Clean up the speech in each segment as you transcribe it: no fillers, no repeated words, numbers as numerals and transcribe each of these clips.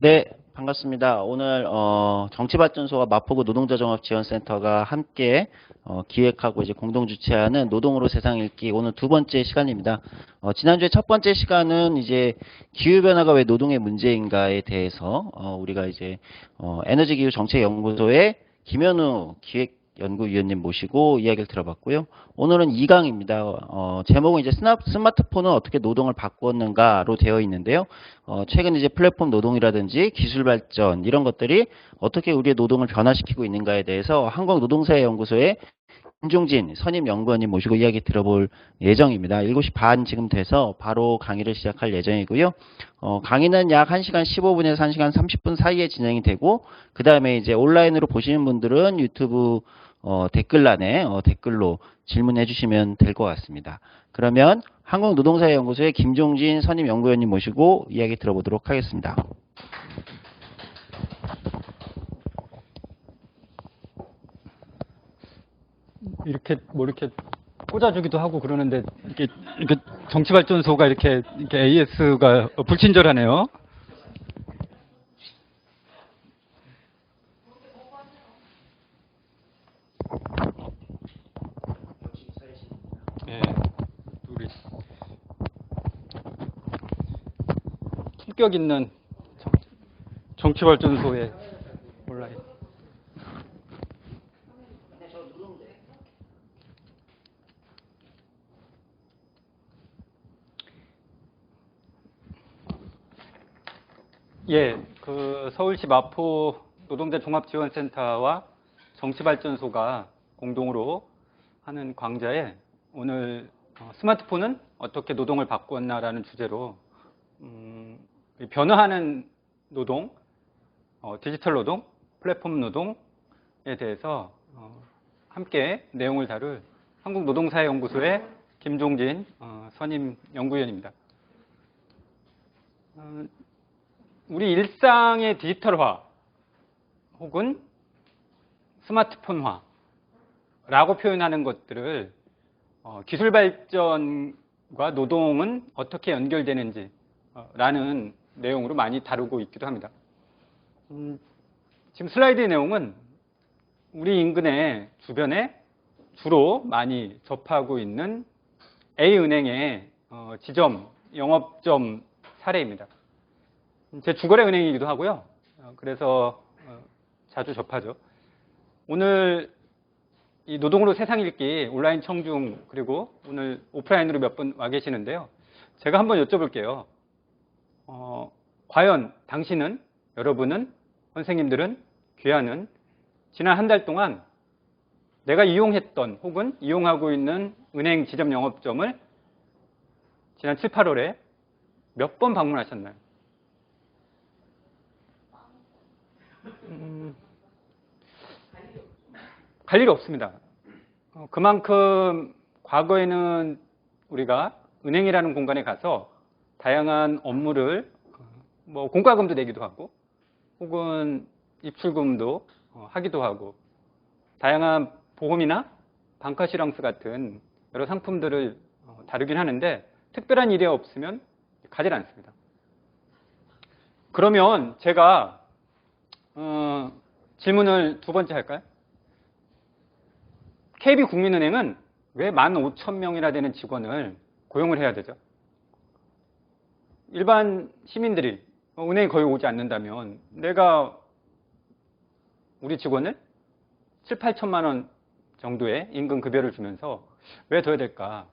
네, 반갑습니다. 오늘 정치발전소와 마포구 노동자종합지원센터가 함께 기획하고 이제 공동 주최하는 노동으로 세상 읽기 오늘 두 번째 시간입니다. 지난주에 첫 번째 시간은 이제 기후변화가 왜 노동의 문제인가에 대해서 우리가 이제 에너지기후정책연구소의 김현우 기획연구위원님 모시고 이야기를 들어봤고요. 오늘은 2강입니다. 제목은 이제 스마트폰은 어떻게 노동을 바꾸었는가로 되어 있는데요. 최근 이제 플랫폼 노동이라든지 기술 발전 이런 것들이 어떻게 우리의 노동을 변화시키고 있는가에 대해서 한국노동사회연구소의 김종진 선임 연구원님 모시고 이야기 들어볼 예정입니다. 7시 반 지금 돼서 바로 강의를 시작할 예정이고요. 강의는 약 1시간 15분에서 1시간 30분 사이에 진행이 되고, 그 다음에 이제 온라인으로 보시는 분들은 유튜브 댓글란에 댓글로 질문해 주시면 될 것 같습니다. 그러면 한국노동사회연구소의 김종진 선임 연구원님 모시고 이야기 들어보도록 하겠습니다. 이렇게 뭐 이렇게 꽂아주기도 하고 그러는데 이렇게 정치발전소가 이렇게 AS가 불친절하네요. 예, 우리 품격 있는 정치발전소의 온라인. 예, 그 서울시 마포 노동자 종합지원센터와 정치발전소가 공동으로 하는 강좌에 오늘 스마트폰은 어떻게 노동을 바꾸었나라는 주제로 변화하는 노동, 디지털 노동, 플랫폼 노동에 대해서 함께 내용을 다룰 한국노동사회연구소의 김종진 선임 연구위원입니다. 우리 일상의 디지털화 혹은 스마트폰화라고 표현하는 것들을 기술 발전과 노동은 어떻게 연결되는지 라는 내용으로 많이 다루고 있기도 합니다. 지금 슬라이드의 내용은 우리 인근의 주변에 주로 많이 접하고 있는 A은행의 지점, 영업점 사례입니다. 제 주거래 은행이기도 하고요. 그래서 자주 접하죠. 오늘 이 노동으로 세상 읽기 온라인 청중 그리고 오늘 오프라인으로 몇 분 와 계시는데요. 제가 한번 여쭤볼게요. 과연 당신은, 여러분은, 선생님들은, 귀하는 지난 한 달 동안 내가 이용했던 혹은 이용하고 있는 은행 지점 영업점을 지난 7, 8월에 몇 번 방문하셨나요? 갈 일이 없습니다. 그만큼 과거에는 우리가 은행이라는 공간에 가서 다양한 업무를 뭐 공과금도 내기도 하고 혹은 입출금도 하기도 하고 다양한 보험이나 방카시랑스 같은 여러 상품들을 다루긴 하는데 특별한 일이 없으면 가질 않습니다. 그러면 제가 질문을 두 번째 할까요? KB국민은행은 왜 15,000명이나 되는 직원을 고용을 해야 되죠? 일반 시민들이 은행에 거의 오지 않는다면 내가 우리 직원을 7, 8천만 원 정도의 임금 급여를 주면서 왜 둬야 될까?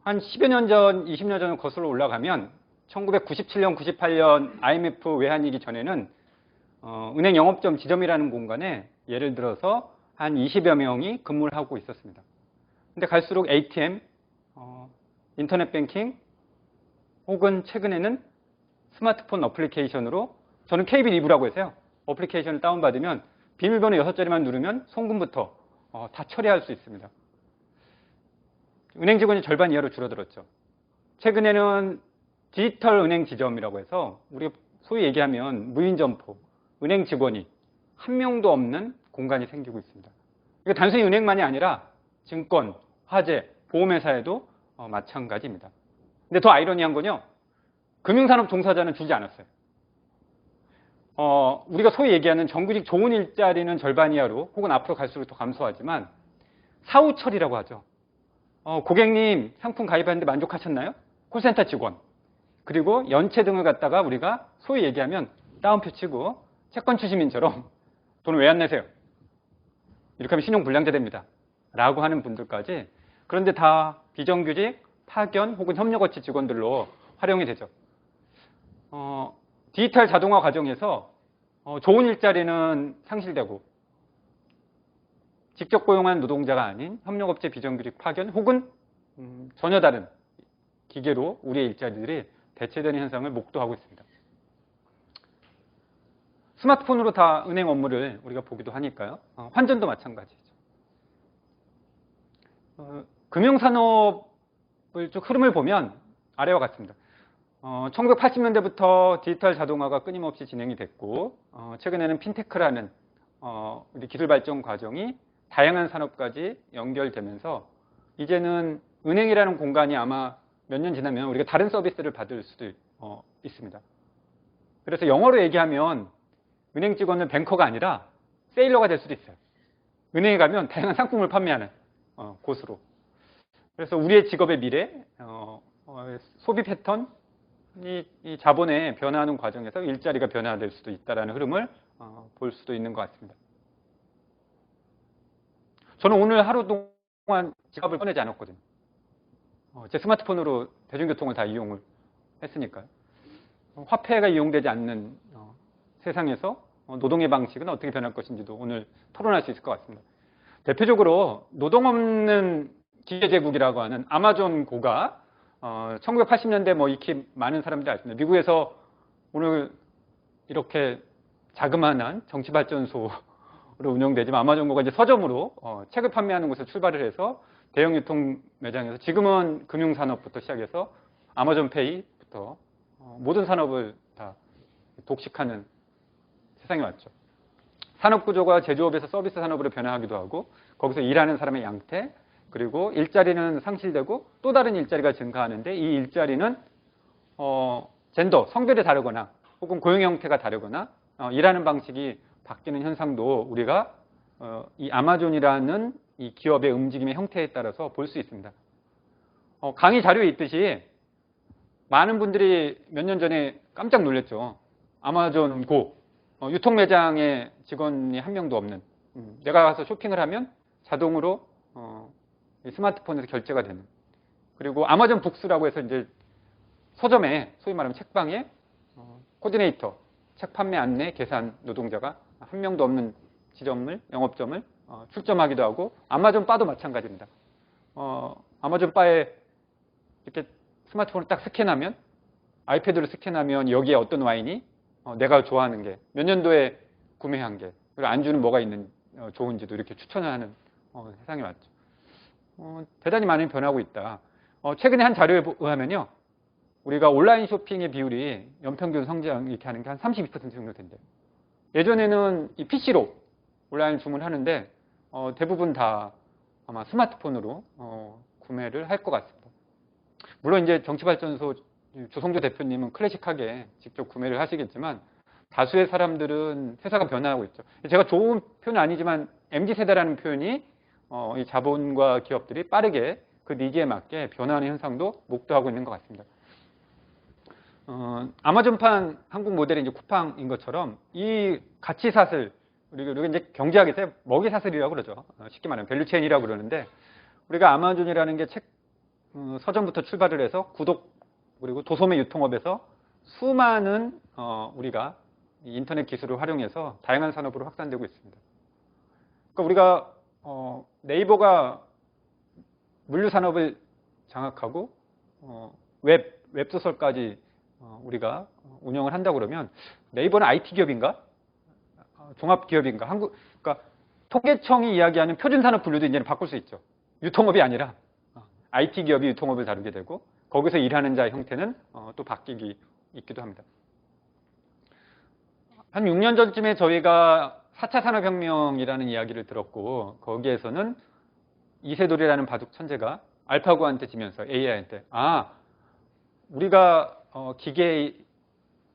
한 10여 년 전, 20년 전을 거슬러 올라가면 1997년, 98년 IMF 외환위기 전에는 은행 영업점 지점이라는 공간에 예를 들어서 한 20여 명이 근무를 하고 있었습니다. 근데 갈수록 ATM, 인터넷 뱅킹 혹은 최근에는 스마트폰 어플리케이션으로 저는 KB 리브라고 해서요. 어플리케이션을 다운받으면 비밀번호 6자리만 누르면 송금부터 다 처리할 수 있습니다. 은행 직원이 절반 이하로 줄어들었죠. 최근에는 디지털 은행 지점이라고 해서 우리가 소위 얘기하면 무인 점포, 은행 직원이 한 명도 없는 공간이 생기고 있습니다. 이게 단순히 은행만이 아니라 증권, 화재, 보험회사에도 마찬가지입니다. 근데 더 아이러니한 건요. 금융산업 종사자는 주지 않았어요. 우리가 소위 얘기하는 정규직 좋은 일자리는 절반 이하로 혹은 앞으로 갈수록 더 감소하지만 사후처리라고 하죠. 고객님 상품 가입하는데 만족하셨나요? 콜센터 직원. 그리고 연체 등을 갖다가 우리가 소위 얘기하면 따옴표 치고 채권 추심인처럼 돈을 왜 안 내세요? 이렇게 하면 신용불량자 됩니다. 라고 하는 분들까지 그런데 다 비정규직, 파견 혹은 협력업체 직원들로 활용이 되죠. 디지털 자동화 과정에서 좋은 일자리는 상실되고 직접 고용한 노동자가 아닌 협력업체 비정규직 파견 혹은 전혀 다른 기계로 우리의 일자리들이 대체되는 현상을 목도하고 있습니다. 스마트폰으로 다 은행 업무를 우리가 보기도 하니까요. 환전도 마찬가지죠. 금융산업을 쭉 흐름을 보면 아래와 같습니다. 1980년대부터 디지털 자동화가 끊임없이 진행이 됐고 최근에는 핀테크라는 우리 기술 발전 과정이 다양한 산업까지 연결되면서 이제는 은행이라는 공간이 아마 몇 년 지나면 우리가 다른 서비스를 받을 수도 있습니다. 그래서 영어로 얘기하면 은행 직원은 뱅커가 아니라 세일러가 될 수도 있어요. 은행에 가면 다양한 상품을 판매하는 곳으로. 그래서 우리의 직업의 미래, 소비 패턴, 이 자본의 변화하는 과정에서 일자리가 변화될 수도 있다는 흐름을 볼 수도 있는 것 같습니다. 저는 오늘 하루 동안 지갑을 꺼내지 않았거든요. 제 스마트폰으로 대중교통을 다 이용을 했으니까요. 화폐가 이용되지 않는 세상에서 노동의 방식은 어떻게 변할 것인지도 오늘 토론할 수 있을 것 같습니다. 대표적으로 노동 없는 기계제국이라고 하는 아마존고가 1980년대 뭐 익히 많은 사람들이 아십니다. 미국에서 오늘 이렇게 자그마한 정치발전소로 운영되지만 아마존고가 이제 서점으로 책을 판매하는 곳에서 출발을 해서 대형 유통 매장에서 지금은 금융산업부터 시작해서 아마존페이부터 모든 산업을 다 독식하는 세상이 왔죠. 산업구조가 제조업에서 서비스 산업으로 변화하기도 하고 거기서 일하는 사람의 양태 그리고 일자리는 상실되고 또 다른 일자리가 증가하는데 이 일자리는 젠더, 성별이 다르거나 혹은 고용 형태가 다르거나 일하는 방식이 바뀌는 현상도 우리가 이 아마존이라는 이 기업의 움직임의 형태에 따라서 볼 수 있습니다. 강의 자료에 있듯이 많은 분들이 몇 년 전에 깜짝 놀랐죠. 아마존 고 유통 매장에 직원이 한 명도 없는 내가 가서 쇼핑을 하면 자동으로 스마트폰에서 결제가 되는 그리고 아마존 북스라고 해서 이제 서점에 소위 말하면 책방에 코디네이터 책 판매 안내 계산 노동자가 한 명도 없는 지점을 영업점을 출점하기도 하고 아마존 바도 마찬가지입니다. 아마존 바에 이렇게 스마트폰을 딱 스캔하면 아이패드로 스캔하면 여기에 어떤 와인이 내가 좋아하는 게 몇 년도에 구매한 게 그리고 안주는 뭐가 있는 좋은지도 이렇게 추천을 하는 세상이 왔죠. 대단히 많이 변하고 있다. 최근에 한 자료에 의하면요. 우리가 온라인 쇼핑의 비율이 연평균 성장 이렇게 하는 게 한 32% 정도 된대요. 예전에는 이 PC로 온라인 주문하는데 대부분 다 아마 스마트폰으로 구매를 할 것 같습니다. 물론 이제 정치발전소 조성조 대표님은 클래식하게 직접 구매를 하시겠지만 다수의 사람들은 회사가 변화하고 있죠. 제가 좋은 표현은 아니지만 MZ세대라는 표현이 이 자본과 기업들이 빠르게 그 니즈에 맞게 변화하는 현상도 목도하고 있는 것 같습니다. 아마존판 한국 모델이 이제 쿠팡인 것처럼 이 가치사슬 우리가 이제 경제학에서 먹이사슬이라고 그러죠. 쉽게 말하면 밸류체인이라고 그러는데 우리가 아마존이라는 게 서점부터 출발을 해서 구독 그리고 도소매 유통업에서 수많은 우리가 인터넷 기술을 활용해서 다양한 산업으로 확산되고 있습니다. 그러니까 우리가 네이버가 물류 산업을 장악하고 웹소설까지 우리가 운영을 한다고 그러면 네이버는 IT 기업인가? 종합 기업인가? 그러니까 통계청이 이야기하는 표준 산업 분류도 이제는 바꿀 수 있죠. 유통업이 아니라 IT 기업이 유통업을 다루게 되고 거기서 일하는 자의 형태는 또 바뀌기 있기도 합니다. 한 6년 전쯤에 저희가 4차 산업혁명이라는 이야기를 들었고 거기에서는 이세돌이라는 바둑 천재가 알파고한테 지면서 AI한테 우리가 기계의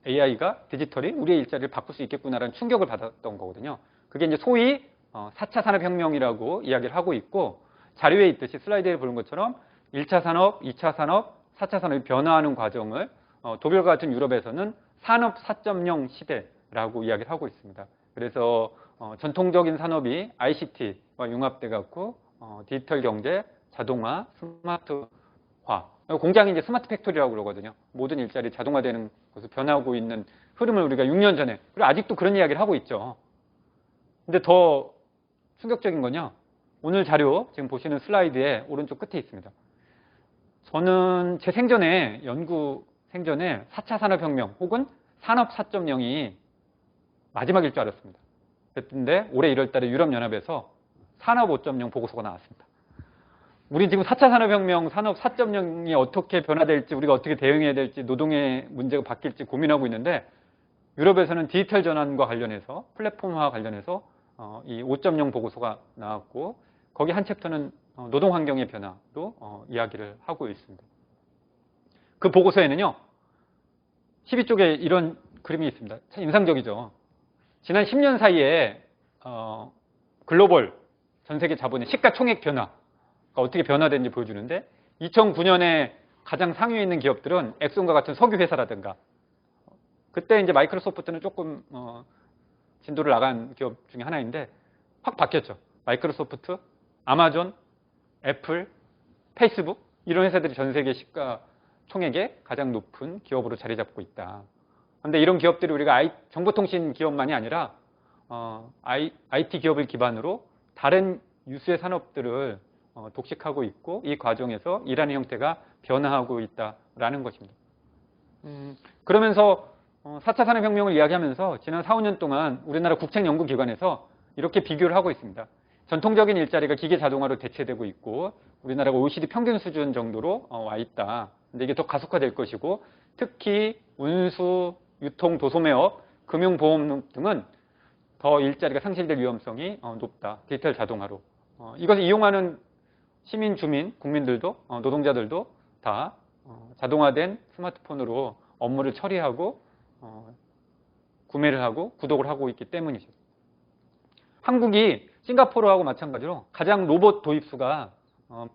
AI가 디지털이 우리의 일자리를 바꿀 수 있겠구나라는 충격을 받았던 거거든요. 그게 이제 소위 4차 산업혁명이라고 이야기를 하고 있고, 자료에 있듯이 슬라이드에 보는 것처럼 1차 산업, 2차 산업, 4차 산업이 변화하는 과정을 독일과 같은 유럽에서는 산업 4.0 시대라고 이야기를 하고 있습니다. 그래서 전통적인 산업이 ICT와 융합돼 갖고 디지털 경제, 자동화, 스마트화, 공장이 이제 스마트 팩토리라고 그러거든요. 모든 일자리 자동화되는 것으로 변하고 있는 흐름을 우리가 6년 전에, 그리고 아직도 그런 이야기를 하고 있죠. 근데 더 충격적인 건요, 오늘 자료 지금 보시는 슬라이드의 오른쪽 끝에 있습니다. 저는 제 생전에, 연구 생전에 4차 산업혁명 혹은 산업 4.0이 마지막일 줄 알았습니다. 그런데 올해 1월 달에 유럽연합에서 산업 5.0 보고서가 나왔습니다. 우리 지금 4차 산업혁명, 산업 4.0이 어떻게 변화될지, 우리가 어떻게 대응해야 될지, 노동의 문제가 바뀔지 고민하고 있는데, 유럽에서는 디지털 전환과 관련해서, 플랫폼화 관련해서 이 5.0 보고서가 나왔고, 거기 한 챕터는 노동 환경의 변화로 이야기를 하고 있습니다. 그 보고서에는요, 12쪽에 이런 그림이 있습니다. 참 인상적이죠. 지난 10년 사이에 글로벌 전 세계 자본의 시가총액 변화가 어떻게 변화되는지 보여주는데, 2009년에 가장 상위에 있는 기업들은 엑손과 같은 석유 회사라든가, 그때 이제 마이크로소프트는 조금 진도를 나간 기업 중에 하나인데 확 바뀌었죠. 마이크로소프트, 아마존, 애플, 페이스북, 이런 회사들이 전 세계 시가총액의 가장 높은 기업으로 자리 잡고 있다. 그런데 이런 기업들이 우리가 정보통신 기업만이 아니라 IT 기업을 기반으로 다른 유수의 산업들을 독식하고 있고, 이 과정에서 일하는 형태가 변화하고 있다라는 것입니다. 그러면서 4차 산업혁명을 이야기하면서 지난 4, 5년 동안 우리나라 국책연구기관에서 이렇게 비교를 하고 있습니다. 전통적인 일자리가 기계 자동화로 대체되고 있고, 우리나라가 OECD 평균 수준 정도로 와 있다. 근데 이게 더 가속화될 것이고, 특히 운수, 유통, 도소매업, 금융보험 등은 더 일자리가 상실될 위험성이 높다. 디지털 자동화로. 이것을 이용하는 시민, 주민, 국민들도, 노동자들도 다 자동화된 스마트폰으로 업무를 처리하고 구매를 하고 구독을 하고 있기 때문이죠. 한국이 싱가포르하고 마찬가지로 가장 로봇 도입수가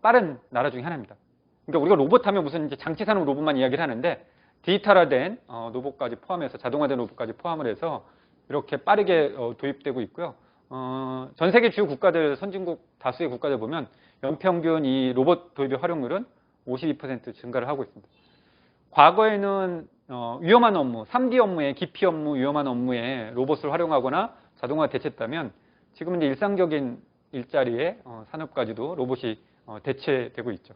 빠른 나라 중에 하나입니다. 그러니까 우리가 로봇 하면 무슨 이제 장치산업 로봇만 이야기를 하는데, 디지털화된 로봇까지 포함해서, 자동화된 로봇까지 포함을 해서 이렇게 빠르게 도입되고 있고요. 전 세계 주요 국가들, 선진국 다수의 국가들 보면 연평균 이 로봇 도입의 활용률은 52% 증가를 하고 있습니다. 과거에는 위험한 업무, 3D 업무에, 기피 업무, 위험한 업무에 로봇을 활용하거나 자동화 대체했다면, 지금은 이제 일상적인 일자리의 산업까지도 로봇이 대체되고 있죠.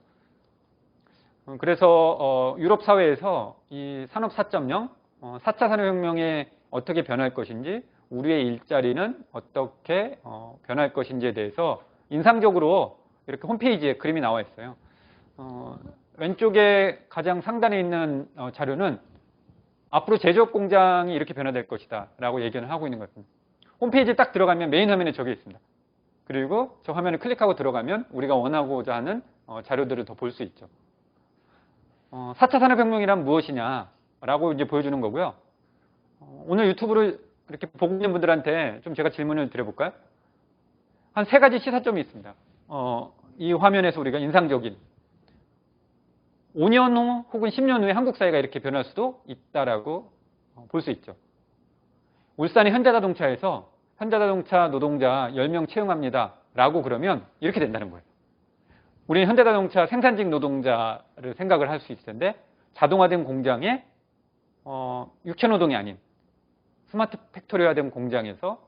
그래서 유럽 사회에서 이 산업 4.0, 4차 산업혁명에 어떻게 변할 것인지, 우리의 일자리는 어떻게 변할 것인지에 대해서 인상적으로 이렇게 홈페이지에 그림이 나와 있어요. 왼쪽에 가장 상단에 있는 자료는 앞으로 제조업 공장이 이렇게 변화될 것이다 라고 얘기를 하고 있는 것 같습니다. 홈페이지에 딱 들어가면 메인 화면에 적혀 있습니다. 그리고 저 화면을 클릭하고 들어가면 우리가 원하고자 하는 자료들을 더 볼 수 있죠. 4차 산업혁명이란 무엇이냐라고 이제 보여주는 거고요. 오늘 유튜브를 이렇게 보고 있는 분들한테 좀 제가 질문을 드려볼까요? 한 3가지 시사점이 있습니다. 이 화면에서 우리가 인상적인 5년 후 혹은 10년 후에 한국 사회가 이렇게 변할 수도 있다라고 볼 수 있죠. 울산의 현대자동차에서 현대자동차 노동자 10명 채용합니다 라고 그러면 이렇게 된다는 거예요. 우리는 현대자동차 생산직 노동자를 생각을 할 수 있을 텐데, 자동화된 공장에 육체노동이 아닌 스마트 팩토리화된 공장에서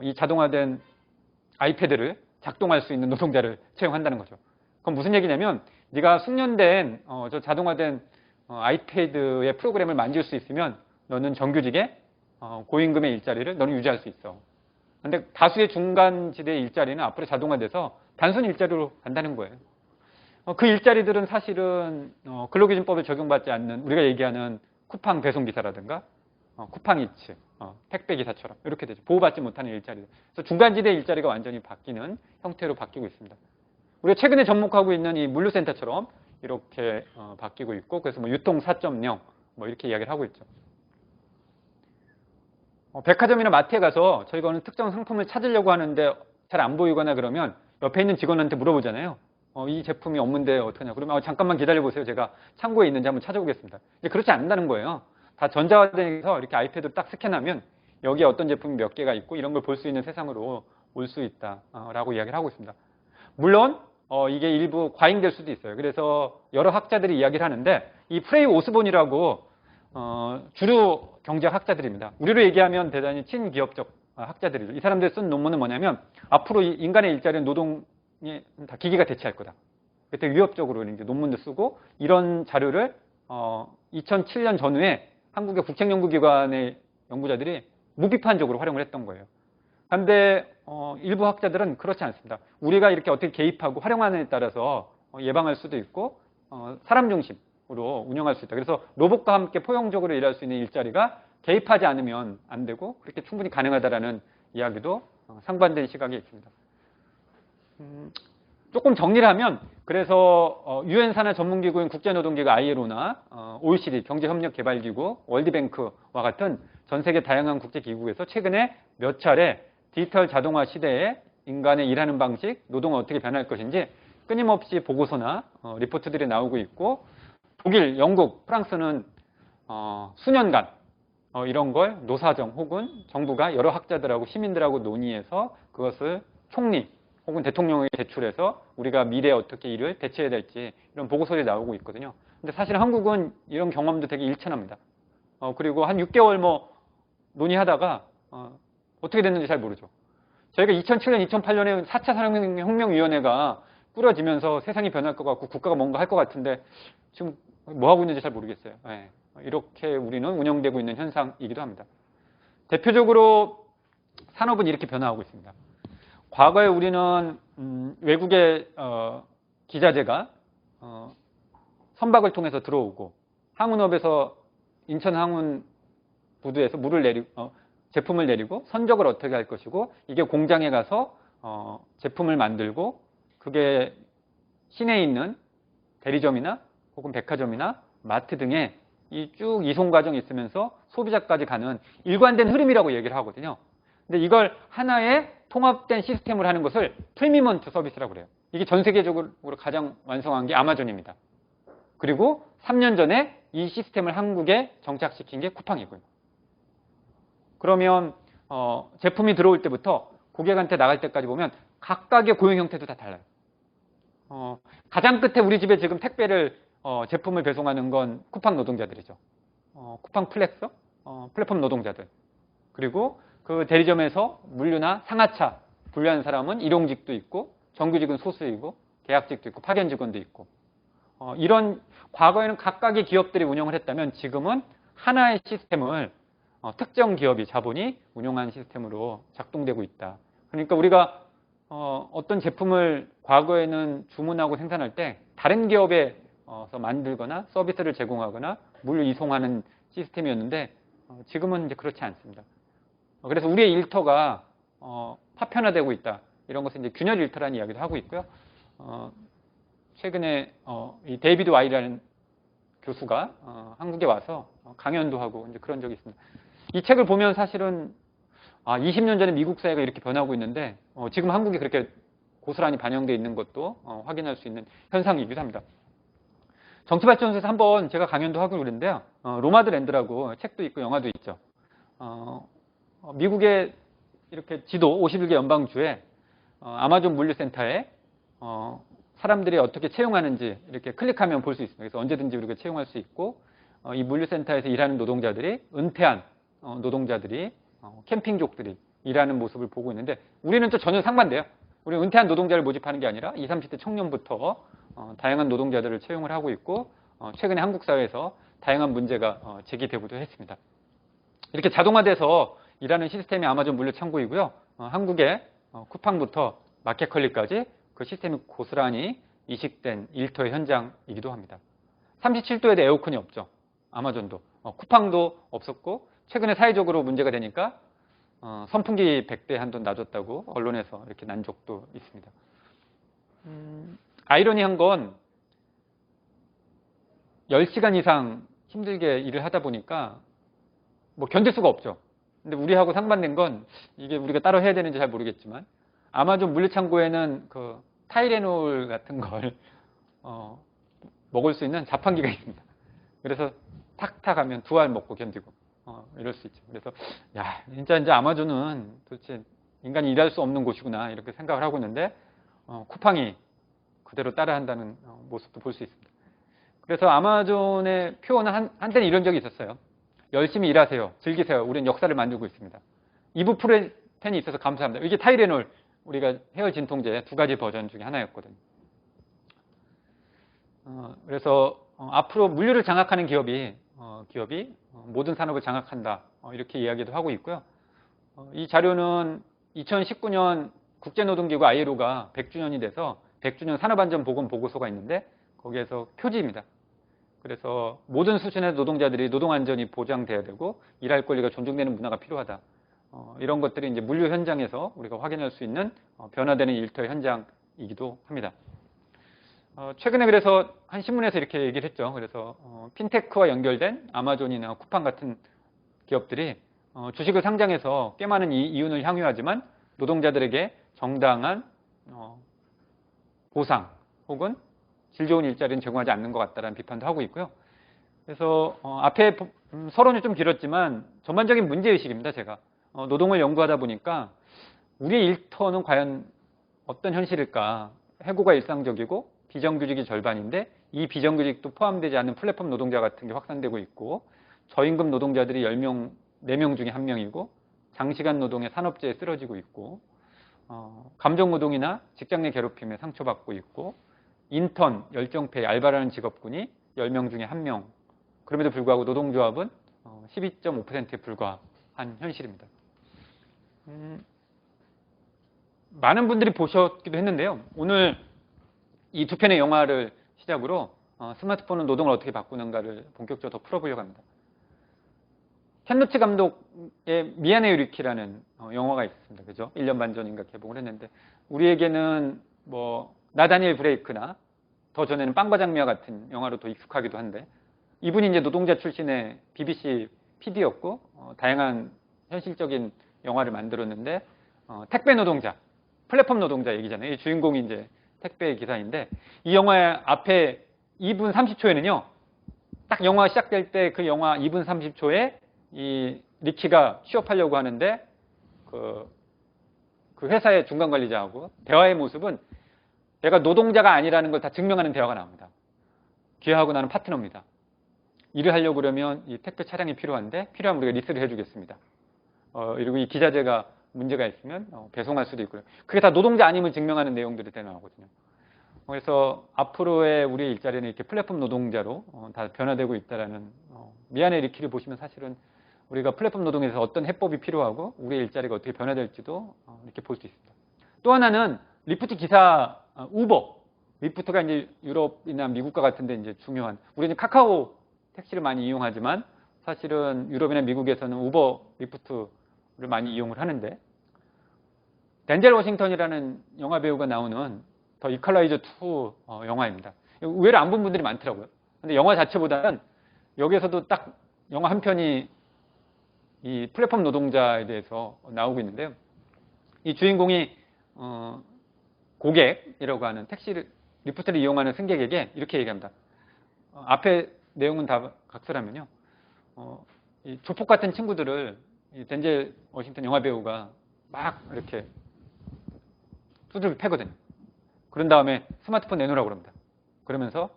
이 자동화된 아이패드를 작동할 수 있는 노동자를 채용한다는 거죠. 그럼 무슨 얘기냐면, 네가 숙련된 저 자동화된 아이패드의 프로그램을 만질 수 있으면 너는 정규직의 고임금의 일자리를 너는 유지할 수 있어. 근데 다수의 중간지대 일자리는 앞으로 자동화돼서 단순 일자리로 간다는 거예요. 그 일자리들은 사실은 근로기준법에 적용받지 않는, 우리가 얘기하는 쿠팡 배송기사라든가 쿠팡이츠, 택배기사처럼 이렇게 되죠. 보호받지 못하는 일자리들. 그래서 중간지대 일자리가 완전히 바뀌는 형태로 바뀌고 있습니다. 우리가 최근에 접목하고 있는 이 물류센터처럼 이렇게 바뀌고 있고, 그래서 뭐 유통 4.0 뭐 이렇게 이야기를 하고 있죠. 백화점이나 마트에 가서 저희가 어느 특정 상품을 찾으려고 하는데 잘 안 보이거나 그러면 옆에 있는 직원한테 물어보잖아요. 이 제품이 없는데 어떡하냐. 그러면 잠깐만 기다려보세요. 제가 창고에 있는지 한번 찾아보겠습니다. 이제 그렇지 않는다는 거예요. 다 전자화돼서 이렇게 아이패드로 딱 스캔하면 여기에 어떤 제품이 몇 개가 있고 이런 걸 볼 수 있는 세상으로 올 수 있다라고 이야기를 하고 있습니다. 물론 이게 일부 과잉될 수도 있어요. 그래서 여러 학자들이 이야기를 하는데 이 프레이 오스본이라고 주류 경제학 학자들입니다. 우리로 얘기하면 대단히 친기업적 학자들이죠. 이 사람들이 쓴 논문은 뭐냐면 앞으로 인간의 일자리는 노동이 다 기계가 대체할 거다. 그때 위협적으로 이제 논문도 쓰고 이런 자료를 2007년 전후에 한국의 국책연구기관의 연구자들이 무비판적으로 활용을 했던 거예요. 그런데 일부 학자들은 그렇지 않습니다. 우리가 이렇게 어떻게 개입하고 활용하느냐에 따라서 예방할 수도 있고 사람 중심으로 운영할 수 있다. 그래서 로봇과 함께 포용적으로 일할 수 있는 일자리가 개입하지 않으면 안 되고 그렇게 충분히 가능하다라는 이야기도 상반된 시각이 있습니다. 조금 정리를 하면 그래서 유엔 산하 전문기구인 국제노동기구 ILO나 OECD 경제협력개발기구, 월드뱅크와 같은 전 세계 다양한 국제기구에서 최근에 몇 차례 디지털 자동화 시대에 인간의 일하는 방식, 노동은 어떻게 변할 것인지 끊임없이 보고서나 리포트들이 나오고 있고 독일, 영국, 프랑스는 수년간 이런 걸 노사정 혹은 정부가 여러 학자들하고 시민들하고 논의해서 그것을 총리 혹은 대통령에게 제출해서 우리가 미래에 어떻게 일을 대처해야 될지 이런 보고서들이 나오고 있거든요. 근데 사실 한국은 이런 경험도 되게 일천합니다. 그리고 한 6개월 논의하다가 어떻게 됐는지 잘 모르죠. 저희가 2007년, 2008년에 4차 산업혁명위원회가 꾸려지면서 세상이 변할 것 같고 국가가 뭔가 할 것 같은데 지금 뭐 하고 있는지 잘 모르겠어요. 네. 이렇게 우리는 운영되고 있는 현상이기도 합니다. 대표적으로 산업은 이렇게 변화하고 있습니다. 과거에 우리는 외국의 기자재가 선박을 통해서 들어오고 항운업에서 인천 항운 부두에서 제품을 내리고 선적을 어떻게 할 것이고 이게 공장에 가서 제품을 만들고 그게 시내에 있는 대리점이나 혹은 백화점이나 마트 등에 이 쭉 이송 과정이 있으면서 소비자까지 가는 일관된 흐름이라고 얘기를 하거든요. 근데 이걸 하나의 통합된 시스템을 하는 것을 프리미먼트 서비스라고 그래요. 이게 전 세계적으로 가장 완성한 게 아마존입니다. 그리고 3년 전에 이 시스템을 한국에 정착시킨 게 쿠팡이고요. 그러면 제품이 들어올 때부터 고객한테 나갈 때까지 보면 각각의 고용 형태도 다 달라요. 가장 끝에 우리 집에 지금 택배를 제품을 배송하는 건 쿠팡 노동자들이죠. 쿠팡 플렉서, 플랫폼 노동자들. 그리고 그 대리점에서 물류나 상하차 분류하는 사람은 일용직도 있고 정규직은 소수이고 계약직도 있고 파견 직원도 있고 이런 과거에는 각각의 기업들이 운영을 했다면 지금은 하나의 시스템을 특정 기업이 자본이 운영하는 시스템으로 작동되고 있다. 그러니까 우리가 어떤 제품을 과거에는 주문하고 생산할 때 다른 기업에서 만들거나 서비스를 제공하거나 물류 이송하는 시스템이었는데 지금은 이제 그렇지 않습니다. 그래서 우리의 일터가 파편화되고 있다. 이런 것을 이제 균열 일터라는 이야기도 하고 있고요. 최근에 이 데이비드 와이라는 교수가 한국에 와서 강연도 하고 이제 그런 적이 있습니다. 이 책을 보면 사실은 20년 전에 미국 사회가 이렇게 변하고 있는데 지금 한국이 그렇게 고스란히 반영되어 있는 것도 확인할 수 있는 현상이기도 합니다. 정치발전소에서 한번 제가 강연도 하고 그랬는데요. 로마드랜드라고 책도 있고 영화도 있죠. 미국의 이렇게 지도 51개 연방주에 아마존 물류센터에 사람들이 어떻게 채용하는지 이렇게 클릭하면 볼 수 있습니다. 그래서 언제든지 우리가 채용할 수 있고 이 물류센터에서 일하는 노동자들이 은퇴한 노동자들이 캠핑족들이 일하는 모습을 보고 있는데 우리는 또 전혀 상반돼요. 우리는 은퇴한 노동자를 모집하는 게 아니라 20, 30대 청년부터 다양한 노동자들을 채용을 하고 있고 최근에 한국 사회에서 다양한 문제가 제기되고도 했습니다. 이렇게 자동화돼서 일하는 시스템이 아마존 물류 창고이고요. 한국의 쿠팡부터 마켓컬리까지 그 시스템이 고스란히 이식된 일터의 현장이기도 합니다. 37도에도 에어컨이 없죠. 아마존도. 쿠팡도 없었고 최근에 사회적으로 문제가 되니까 선풍기 100대 한돈 놔줬다고 언론에서 이렇게 난 적도 있습니다. 아이러니한 건 10시간 이상 힘들게 일을 하다 보니까 뭐 견딜 수가 없죠. 근데 우리하고 상반된 건 이게 우리가 따로 해야 되는지 잘 모르겠지만 아마존 물류창고에는 그 타이레놀 같은 걸 먹을 수 있는 자판기가 있습니다. 그래서 탁탁 하면 2알 먹고 견디고 이럴 수 있죠. 그래서 야 진짜 이제 아마존은 도대체 인간이 일할 수 없는 곳이구나 이렇게 생각을 하고 있는데 쿠팡이 그대로 따라한다는 모습도 볼 수 있습니다. 그래서 아마존의 표현은 한때는 이런 적이 있었어요. 열심히 일하세요. 즐기세요. 우리는 역사를 만들고 있습니다. 이부프로텐이 있어서 감사합니다. 이게 타이레놀 우리가 해열 진통제 2가지 버전 중에 하나였거든요. 그래서 앞으로 물류를 장악하는 기업이 모든 산업을 장악한다 이렇게 이야기도 하고 있고요. 이 자료는 2019년 국제노동기구 ILO가 100주년이 돼서 100주년 산업안전보건 보고서가 있는데 거기에서 표지입니다. 그래서 모든 수준의 노동자들이 노동안전이 보장돼야 되고 일할 권리가 존중되는 문화가 필요하다. 이런 것들이 이제 물류 현장에서 우리가 확인할 수 있는 변화되는 일터 현장이기도 합니다. 최근에 그래서 한 신문에서 이렇게 얘기를 했죠. 그래서 핀테크와 연결된 아마존이나 쿠팡 같은 기업들이 주식을 상장해서 꽤 많은 이윤을 향유하지만 노동자들에게 정당한 보상 혹은 질 좋은 일자리는 제공하지 않는 것 같다는 비판도 하고 있고요. 그래서 앞에 서론이 좀 길었지만 전반적인 문제의식입니다. 제가 노동을 연구하다 보니까 우리의 일터는 과연 어떤 현실일까? 해고가 일상적이고 비정규직이 절반인데 이 비정규직도 포함되지 않는 플랫폼 노동자 같은 게 확산되고 있고 저임금 노동자들이 10명, 4명 중에 1명이고 장시간 노동의 산업재해에 쓰러지고 있고 감정노동이나 직장 내 괴롭힘에 상처받고 있고 인턴, 열정페이, 알바라는 직업군이 10명 중에 1명. 그럼에도 불구하고 노동조합은 12.5%에 불과한 현실입니다. 많은 분들이 보셨기도 했는데요. 오늘 이 2편의 영화를 시작으로 스마트폰은 노동을 어떻게 바꾸는가를 본격적으로 더 풀어보려고 합니다. 켄 로치 감독의 미안해 유리키라는 영화가 있습니다. 그죠? 1년 반 전인가 개봉을 했는데 우리에게는 뭐 나다니엘 브레이크나 더 전에는 빵과장미와 같은 영화로 더 익숙하기도 한데 이분이 이제 노동자 출신의 BBC PD였고 다양한 현실적인 영화를 만들었는데 택배 노동자, 플랫폼 노동자 얘기잖아요. 이 주인공이 이제 택배 기사인데 이 영화의 앞에 2분 30초에는요. 딱 영화가 시작될 때 그 영화 2분 30초에 이 리키가 취업하려고 하는데 그 회사의 중간 관리자하고 대화의 모습은 내가 노동자가 아니라는 걸 다 증명하는 대화가 나옵니다. 귀하고 나는 파트너입니다. 일을 하려고 그러면 이 택배 차량이 필요한데 필요하면 우리가 리스를 해주겠습니다. 그리고 이 기자재가 문제가 있으면 배송할 수도 있고요. 그게 다 노동자 아님을 증명하는 내용들이 나오거든요. 그래서 앞으로의 우리의 일자리는 이렇게 플랫폼 노동자로 다 변화되고 있다라는 미안해 리키를 보시면 사실은 우리가 플랫폼 노동에서 어떤 해법이 필요하고 우리의 일자리가 어떻게 변화될지도 이렇게 볼 수 있습니다. 또 하나는 리프트 기사 우버. 리프트가 이제 유럽이나 미국과 같은데 이제 중요한 우리는 카카오 택시를 많이 이용하지만 사실은 유럽이나 미국에서는 우버 리프트를 많이 이용을 하는데 덴젤 워싱턴이라는 영화 배우가 나오는 더 이퀄라이저 2 영화입니다. 의외로 안 본 분들이 많더라고요. 근데 영화 자체보다는 여기에서도 딱 영화 한 편이 이 플랫폼 노동자에 대해서 나오고 있는데요. 이 주인공이 고객이라고 하는 택시 리프트를 이용하는 승객에게 이렇게 얘기합니다. 앞에 내용은 다 각설하면요. 이 조폭 같은 친구들을 이 덴젤 워싱턴 영화 배우가 막 이렇게 두드려 패거든요. 그런 다음에 스마트폰 내놓으라고 그럽니다. 그러면서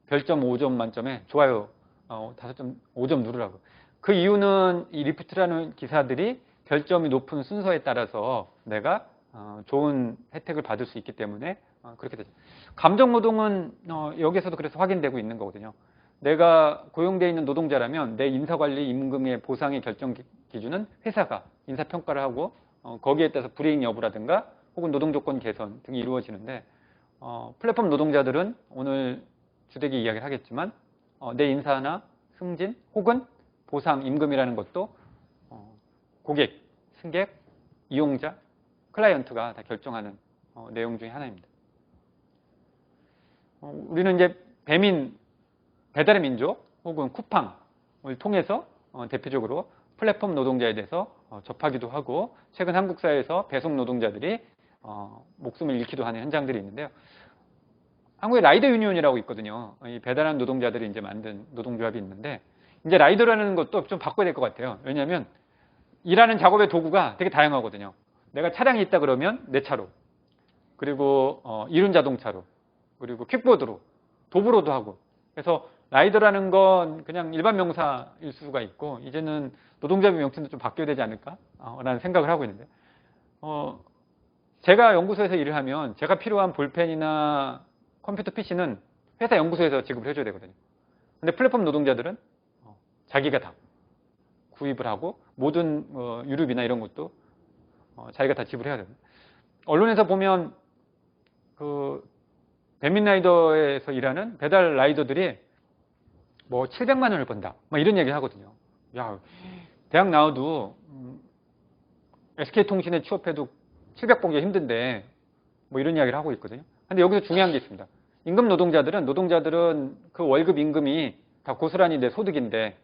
별점 5점 만점에 좋아요 5점 누르라고. 그 이유는 이 리프트라는 기사들이 별점이 높은 순서에 따라서 내가 좋은 혜택을 받을 수 있기 때문에 그렇게 되죠. 감정노동은 여기서도 그래서 확인되고 있는 거거든요. 내가 고용되어 있는 노동자라면 내 인사관리, 임금의 보상의 결정 기준은 회사가 인사평가를 하고 거기에 따라서 불이익 여부라든가 혹은 노동조건 개선 등이 이루어지는데 플랫폼 노동자들은 오늘 주대기 이야기를 하겠지만 내 인사나 승진 혹은 보상, 임금이라는 것도 고객, 승객, 이용자, 클라이언트가 다 결정하는 내용 중에 하나입니다. 우리는 이제 배달의 민족 혹은 쿠팡을 통해서 대표적으로 플랫폼 노동자에 대해서 접하기도 하고 최근 한국 사회에서 배송 노동자들이 목숨을 잃기도 하는 현장들이 있는데요. 한국에 라이더 유니온이라고 있거든요. 이 배달한 노동자들이 이제 만든 노동조합이 있는데 이제 라이더라는 것도 좀 바꿔야 될 것 같아요. 왜냐하면 일하는 작업의 도구가 되게 다양하거든요. 내가 차량이 있다 그러면 내 차로, 그리고 이륜 자동차로, 그리고 퀵보드로, 도브로도 하고. 그래서 라이더라는 건 그냥 일반 명사일 수가 있고 이제는 노동자의 명칭도 좀 바뀌어야 되지 않을까라는 생각을 하고 있는데 제가 연구소에서 일을 하면 제가 필요한 볼펜이나 컴퓨터 PC는 회사 연구소에서 지급을 해줘야 되거든요. 근데 플랫폼 노동자들은 자기가 다 구입을 하고 모든 유류비나 이런 것도 자기가 다 지불해야 됩니다. 언론에서 보면 그 배민라이더에서 일하는 배달 라이더들이 뭐 700만 원을 번다 막 이런 얘기 하거든요. 야, 대학 나와도 SK통신에 취업해도 700 벌기 힘든데 뭐 이런 이야기를 하고 있거든요. 근데 여기서 중요한 게 있습니다. 임금 노동자들은 그 월급 임금이 다 고스란히 내 소득인데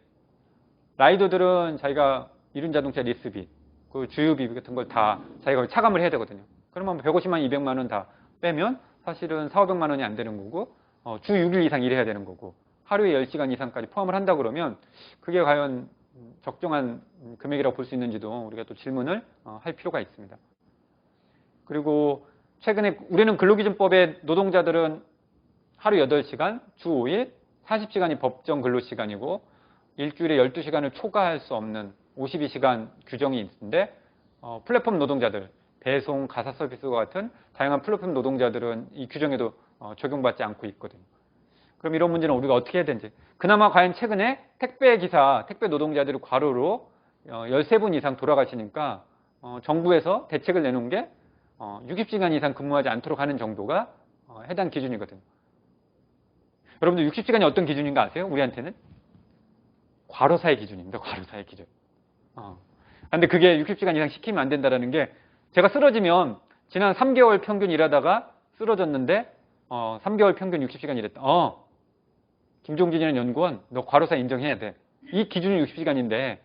라이더들은 자기가 이륜 자동차 리스비, 그 주유비 같은 걸 다 자기가 차감을 해야 되거든요. 그러면 150만 원, 200만 원 다 빼면 사실은 400~500만 원이 안 되는 거고 주 6일 이상 일해야 되는 거고 하루에 10시간 이상까지 포함을 한다 그러면 그게 과연 적정한 금액이라고 볼 수 있는지도 우리가 또 질문을 할 필요가 있습니다. 그리고 최근에 우리는 근로기준법에 노동자들은 하루 8시간, 주 5일, 40시간이 법정 근로시간이고 일주일에 12시간을 초과할 수 없는 52시간 규정이 있는데 플랫폼 노동자들, 배송, 가사 서비스와 같은 다양한 플랫폼 노동자들은 이 규정에도 적용받지 않고 있거든요. 그럼 이런 문제는 우리가 어떻게 해야 되는지. 그나마 과연 최근에 택배 기사, 택배 노동자들이 과로로 13분 이상 돌아가시니까 정부에서 대책을 내놓은 게 60시간 이상 근무하지 않도록 하는 정도가 해당 기준이거든요. 여러분들 60시간이 어떤 기준인가 아세요? 우리한테는? 과로사의 기준입니다. 과로사의 기준. 근데 그게 60시간 이상 시키면 안 된다는 게 제가 쓰러지면 지난 3개월 평균 일하다가 쓰러졌는데 3개월 평균 60시간 일했다. 김종진이라는 연구원 너 과로사 인정해야 돼. 이 기준이 60시간인데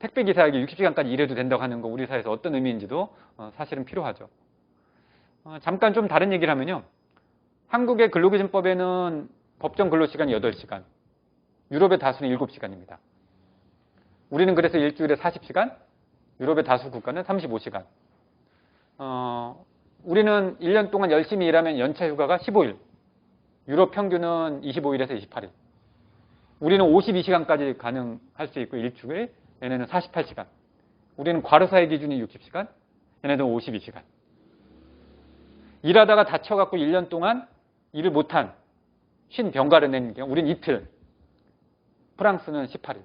택배기사에게 60시간까지 일해도 된다고 하는 거 우리 사회에서 어떤 의미인지도 사실은 필요하죠. 잠깐 좀 다른 얘기를 하면요. 한국의 근로기준법에는 법정 근로시간이 8시간, 유럽의 다수는 7시간입니다. 우리는 그래서 일주일에 40시간, 유럽의 다수 국가는 35시간. 우리는 1년 동안 열심히 일하면 연차 휴가가 15일, 유럽 평균은 25일에서 28일. 우리는 52시간까지 가능할 수 있고 일주일, 얘네는 48시간. 우리는 과로사의 기준이 60시간, 얘네들은 52시간. 일하다가 다쳐갖고 1년 동안 일을 못한 쉰 병가를 낸 게 우리는 이틀, 프랑스는 18일.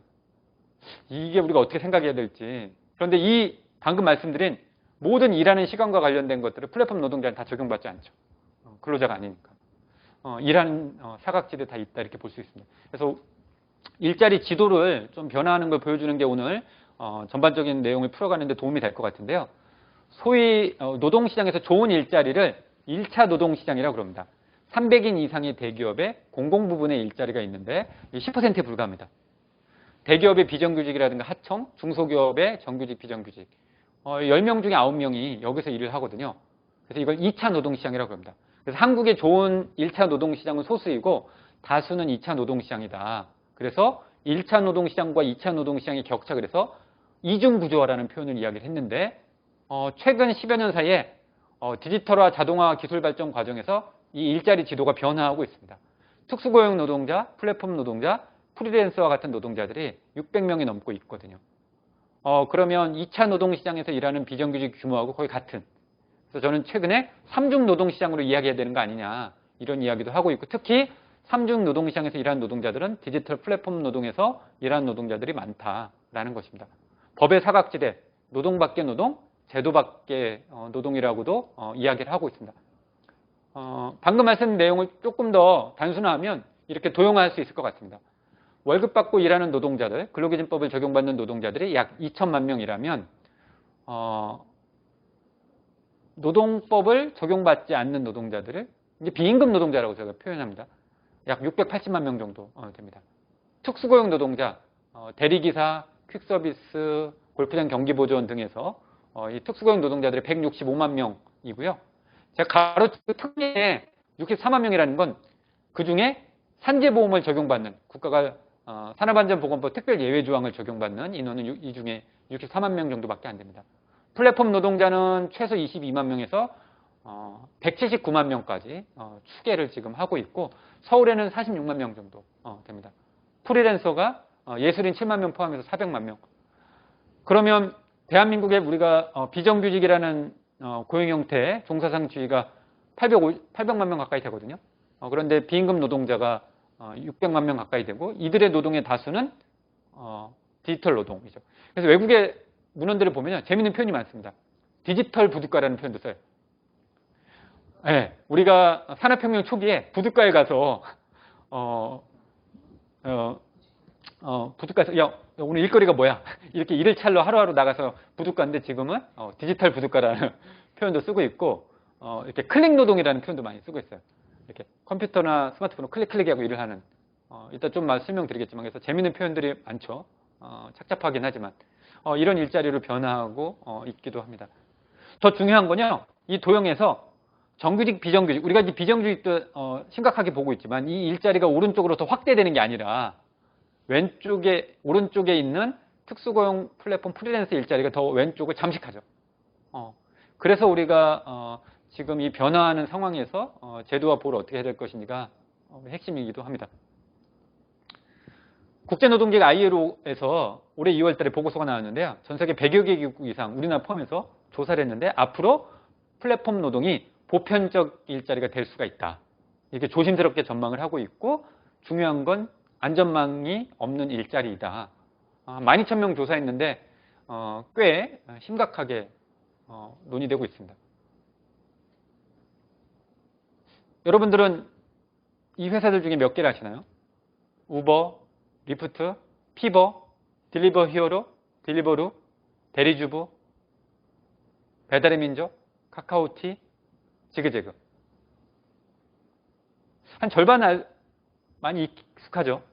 이게 우리가 어떻게 생각해야 될지. 그런데 이 방금 말씀드린 모든 일하는 시간과 관련된 것들을 플랫폼 노동자는 다 적용받지 않죠. 근로자가 아니니까. 일하는 사각지대 다 있다 이렇게 볼 수 있습니다. 그래서 일자리 지도를 좀 변화하는 걸 보여주는 게 오늘 전반적인 내용을 풀어가는 데 도움이 될 것 같은데요. 소위 노동시장에서 좋은 일자리를 1차 노동시장이라고 그럽니다. 300인 이상의 대기업의 공공부분의 일자리가 있는데 10%에 불과합니다. 대기업의 비정규직이라든가 하청, 중소기업의 정규직, 비정규직 10명 중에 9명이 여기서 일을 하거든요. 그래서 이걸 2차 노동시장이라고 합니다. 그래서 한국의 좋은 1차 노동시장은 소수이고 다수는 2차 노동시장이다. 그래서 1차 노동시장과 2차 노동시장의 격차, 그래서 이중구조화라는 표현을 이야기를 했는데 최근 10여 년 사이에 디지털화, 자동화 기술 발전 과정에서 이 일자리 지도가 변화하고 있습니다. 특수고용 노동자, 플랫폼 노동자, 프리랜서와 같은 노동자들이 600명이 넘고 있거든요. 그러면 2차 노동시장에서 일하는 비정규직 규모하고 거의 같은. 그래서 저는 최근에 3중 노동시장으로 이야기해야 되는 거 아니냐 이런 이야기도 하고 있고, 특히 3중 노동시장에서 일하는 노동자들은 디지털 플랫폼 노동에서 일하는 노동자들이 많다라는 것입니다. 법의 사각지대, 노동 밖의 노동, 제도 밖의 노동이라고도 이야기를 하고 있습니다. 방금 말씀드린 내용을 조금 더 단순화하면 이렇게 도용할 수 있을 것 같습니다. 월급 받고 일하는 노동자들, 근로기준법을 적용받는 노동자들이 약 2천만 명이라면 노동법을 적용받지 않는 노동자들을 이제 비임금 노동자라고 제가 표현합니다. 약 680만 명 정도 됩니다. 특수고용 노동자, 대리기사, 퀵서비스, 골프장 경기보조원 등에서 이 특수고용 노동자들이 165만 명이고요. 제가 가로치고 특례에 64만 명이라는 건 그중에 산재보험을 적용받는 국가가 산업안전보건법 특별예외조항을 적용받는 인원은 이 중에 64만 명 정도밖에 안 됩니다. 플랫폼 노동자는 최소 22만 명에서 179만 명까지 추계를 지금 하고 있고 서울에는 46만 명 정도 됩니다. 프리랜서가 예술인 7만 명 포함해서 400만 명. 그러면 대한민국에 우리가 비정규직이라는 고용 형태의 종사상주의가 800만 명 가까이 되거든요. 그런데 비임금 노동자가 600만 명 가까이 되고 이들의 노동의 다수는 디지털 노동이죠. 그래서 외국의 문헌들을 보면 재미있는 표현이 많습니다. 디지털 부둣가라는 표현도 써요. 네, 우리가 산업혁명 초기에 부둣가에 가서 부둣가에서 야 오늘 일거리가 뭐야? 이렇게 일을 찰러 하루하루 나가서 부둣가인데 지금은 디지털 부둣가라는 표현도 쓰고 있고 이렇게 클릭 노동이라는 표현도 많이 쓰고 있어요. 이렇게 컴퓨터나 스마트폰으로 클릭하고 일을 하는 이따 좀 설명드리겠지만 그래서 재미있는 표현들이 많죠. 착잡하긴 하지만 이런 일자리로 변화하고 있기도 합니다. 더 중요한 건요. 이 도형에서 정규직, 비정규직 우리가 이제 비정규직도 심각하게 보고 있지만 이 일자리가 오른쪽으로 더 확대되는 게 아니라 오른쪽에 있는 특수고용 플랫폼 프리랜서 일자리가 더 왼쪽을 잠식하죠. 그래서 우리가 지금 이 변화하는 상황에서 제도와 보호를 어떻게 해야 될 것인지가 핵심이기도 합니다. 국제노동기구 ILO에서 올해 2월 달에 보고서가 나왔는데요. 전 세계 100여 개국 이상 우리나라 포함해서 조사를 했는데 앞으로 플랫폼 노동이 보편적 일자리가 될 수가 있다. 이렇게 조심스럽게 전망을 하고 있고 중요한 건 안전망이 없는 일자리이다. 12,000명 조사했는데 꽤 심각하게 논의되고 있습니다. 여러분들은 이 회사들 중에 몇 개를 아시나요? 우버, 리프트, 피버, 딜리버 히어로, 딜리버루, 대리주부, 배달의 민족, 카카오티, 지그재그. 한 절반 많이 익숙하죠.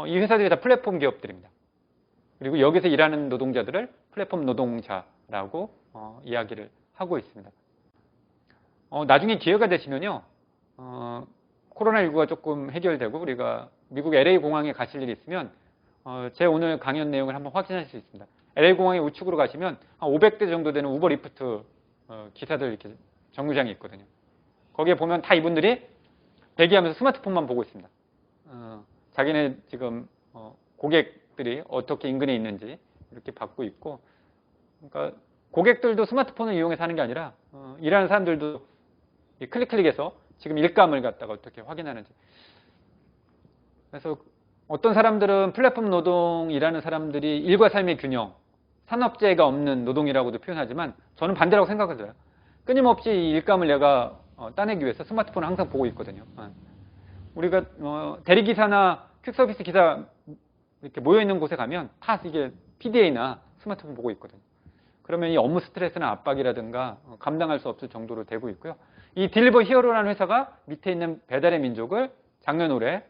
이 회사들이 다 플랫폼 기업들입니다. 그리고 여기서 일하는 노동자들을 플랫폼 노동자라고 이야기를 하고 있습니다. 나중에 기회가 되시면요. 코로나19가 조금 해결되고 우리가 미국 LA 공항에 가실 일이 있으면 제 오늘 강연 내용을 한번 확인하실 수 있습니다. LA 공항의 우측으로 가시면 한 500대 정도 되는 우버 리프트 기사들 이렇게 정류장이 있거든요. 거기에 보면 다 이분들이 대기하면서 스마트폰만 보고 있습니다. 자기네 지금 고객들이 어떻게 인근에 있는지 이렇게 받고 있고, 그러니까 고객들도 스마트폰을 이용해서 하는 게 아니라 일하는 사람들도 클릭해서 지금 일감을 갖다가 어떻게 확인하는지. 그래서 어떤 사람들은 플랫폼 노동 일하는 사람들이 일과 삶의 균형, 산업재해가 없는 노동이라고도 표현하지만 저는 반대라고 생각하잖아요. 끊임없이 이 일감을 내가 따내기 위해서 스마트폰을 항상 보고 있거든요. 우리가 대리기사나 퀵서비스 기사 이렇게 모여있는 곳에 가면 다 이게 PDA나 스마트폰 보고 있거든요. 그러면 이 업무 스트레스나 압박이라든가 감당할 수 없을 정도로 되고 있고요. 이 딜리버 히어로라는 회사가 밑에 있는 배달의 민족을 작년 올해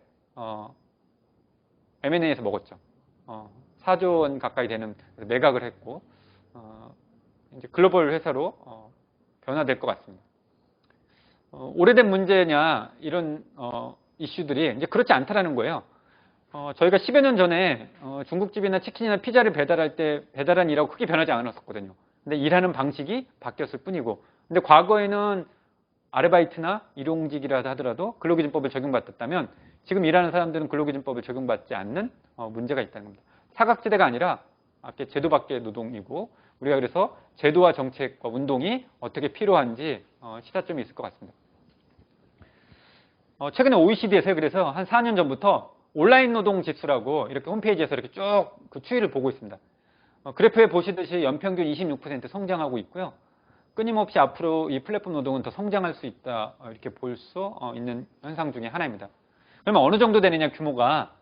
M&A에서 먹었죠. 4조 원 가까이 되는 매각을 했고 이제 글로벌 회사로 변화될 것 같습니다. 오래된 문제냐 이런 이슈들이 이제 그렇지 않다라는 거예요. 저희가 10여 년 전에 중국집이나 치킨이나 피자를 배달할 때 배달한 일하고 크게 변하지 않았었거든요. 근데 일하는 방식이 바뀌었을 뿐이고, 근데 과거에는 아르바이트나 일용직이라 하더라도 근로기준법을 적용받았다면 지금 일하는 사람들은 근로기준법을 적용받지 않는 문제가 있다는 겁니다. 사각지대가 아니라 앞에 제도 밖의 노동이고, 우리가 그래서 제도와 정책과 운동이 어떻게 필요한지 시사점이 있을 것 같습니다. 최근에 OECD에서 그래서 한 4년 전부터 온라인 노동 지수라고 이렇게 홈페이지에서 이렇게 쭉 그 추이를 보고 있습니다. 그래프에 보시듯이 연평균 26% 성장하고 있고요. 끊임없이 앞으로 이 플랫폼 노동은 더 성장할 수 있다 이렇게 볼 수 있는 현상 중에 하나입니다. 그러면 어느 정도 되느냐 규모가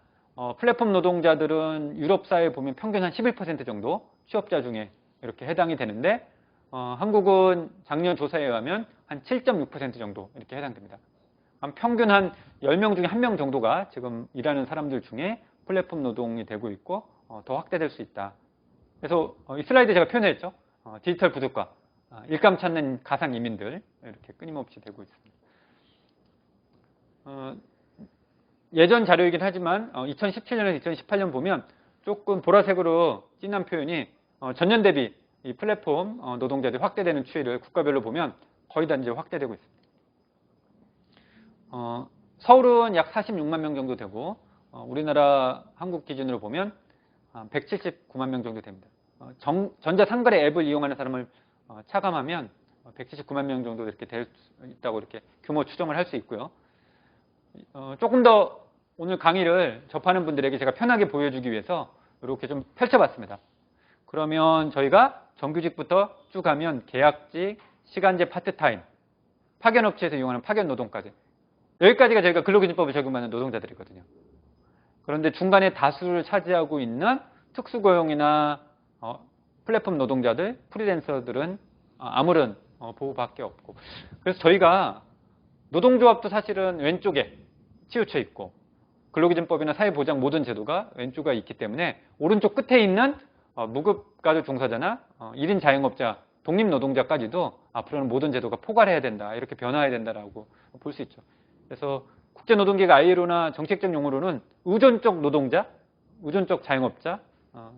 플랫폼 노동자들은 유럽 사회에 보면 평균 한 11% 정도 취업자 중에 이렇게 해당이 되는데 한국은 작년 조사에 의하면 한 7.6% 정도 이렇게 해당됩니다. 평균 한 10명 중에 1명 정도가 지금 일하는 사람들 중에 플랫폼 노동이 되고 있고 더 확대될 수 있다. 그래서 이 슬라이드에 제가 표현했죠. 디지털 부득과 일감 찾는 가상 이민들 이렇게 끊임없이 되고 있습니다. 예전 자료이긴 하지만 2017년에서 2018년 보면 조금 보라색으로 진한 표현이 전년 대비 이 플랫폼 노동자들이 확대되는 추이를 국가별로 보면 거의 다 이제 확대되고 있습니다. 서울은 약 46만 명 정도 되고 우리나라 한국 기준으로 보면 179만 명 정도 됩니다. 전자상거래 앱을 이용하는 사람을 차감하면 179만 명 정도 이렇게 될 수 있다고 이렇게 규모 추정을 할 수 있고요. 조금 더 오늘 강의를 접하는 분들에게 제가 편하게 보여주기 위해서 이렇게 좀 펼쳐봤습니다. 그러면 저희가 정규직부터 쭉 가면 계약직, 시간제 파트타임, 파견업체에서 이용하는 파견 노동까지 여기까지가 저희가 근로기준법을 적용받는 노동자들이거든요. 그런데 중간에 다수를 차지하고 있는 특수고용이나 플랫폼 노동자들, 프리랜서들은 아무런 보호밖에 없고 그래서 저희가 노동조합도 사실은 왼쪽에 치우쳐 있고 근로기준법이나 사회보장 모든 제도가 왼쪽에 있기 때문에 오른쪽 끝에 있는 무급가족 종사자나 1인 자영업자, 독립노동자까지도 앞으로는 모든 제도가 포괄해야 된다. 이렇게 변화해야 된다라고 볼 수 있죠. 그래서 국제노동기구 ILO나 정책적 용어로는 의존적 노동자, 의존적 자영업자,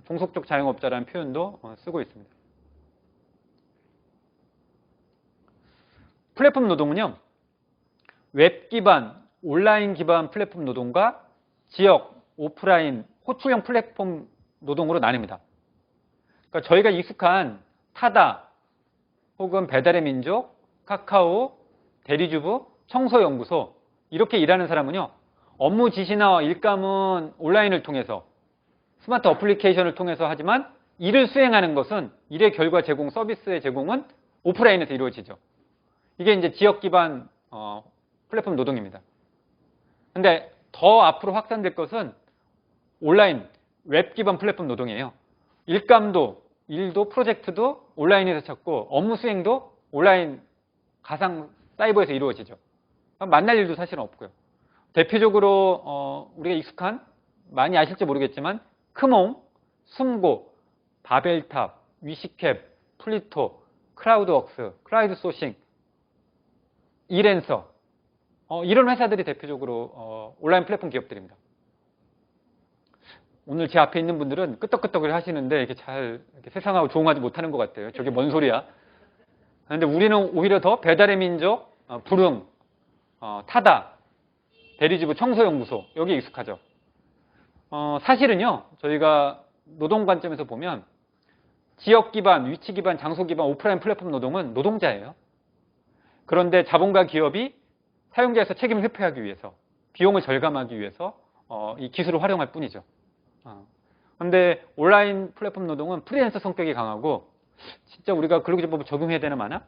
종속적 자영업자라는 표현도 쓰고 있습니다. 플랫폼 노동은요. 웹 기반, 온라인 기반 플랫폼 노동과 지역, 오프라인, 호출형 플랫폼 노동으로 나뉩니다. 그러니까 저희가 익숙한 타다 혹은 배달의 민족, 카카오, 대리주부, 청소연구소 이렇게 일하는 사람은요. 업무 지시나 일감은 온라인을 통해서 스마트 어플리케이션을 통해서 하지만 일을 수행하는 것은 일의 결과 제공, 서비스의 제공은 오프라인에서 이루어지죠. 이게 이제 지역 기반 플랫폼 노동입니다. 근데 더 앞으로 확산될 것은 온라인, 웹 기반 플랫폼 노동이에요. 일감도, 일도, 프로젝트도 온라인에서 찾고 업무 수행도 온라인 가상 사이버에서 이루어지죠. 만날 일도 사실은 없고요. 대표적으로 우리가 익숙한 많이 아실지 모르겠지만 크몽, 숨고, 바벨탑, 위시캡, 플리토, 크라우드웍스, 크라우드 소싱, 이랜서 이런 회사들이 대표적으로 온라인 플랫폼 기업들입니다. 오늘 제 앞에 있는 분들은 끄떡끄떡을 하시는데 이게 잘 이렇게 세상하고 조응하지 못하는 것 같아요. 저게 뭔 소리야? 그런데 우리는 오히려 더 배달의 민족, 부릉, 타다, 대리주부, 청소연구소 여기에 익숙하죠. 사실은요. 저희가 노동 관점에서 보면 지역 기반, 위치 기반, 장소 기반 오프라인 플랫폼 노동은 노동자예요. 그런데 자본가 기업이 사용자에서 책임을 회피하기 위해서 비용을 절감하기 위해서 이 기술을 활용할 뿐이죠. 그런데 온라인 플랫폼 노동은 프리랜서 성격이 강하고 진짜 우리가 근로기준법을 적용해야 되나 마나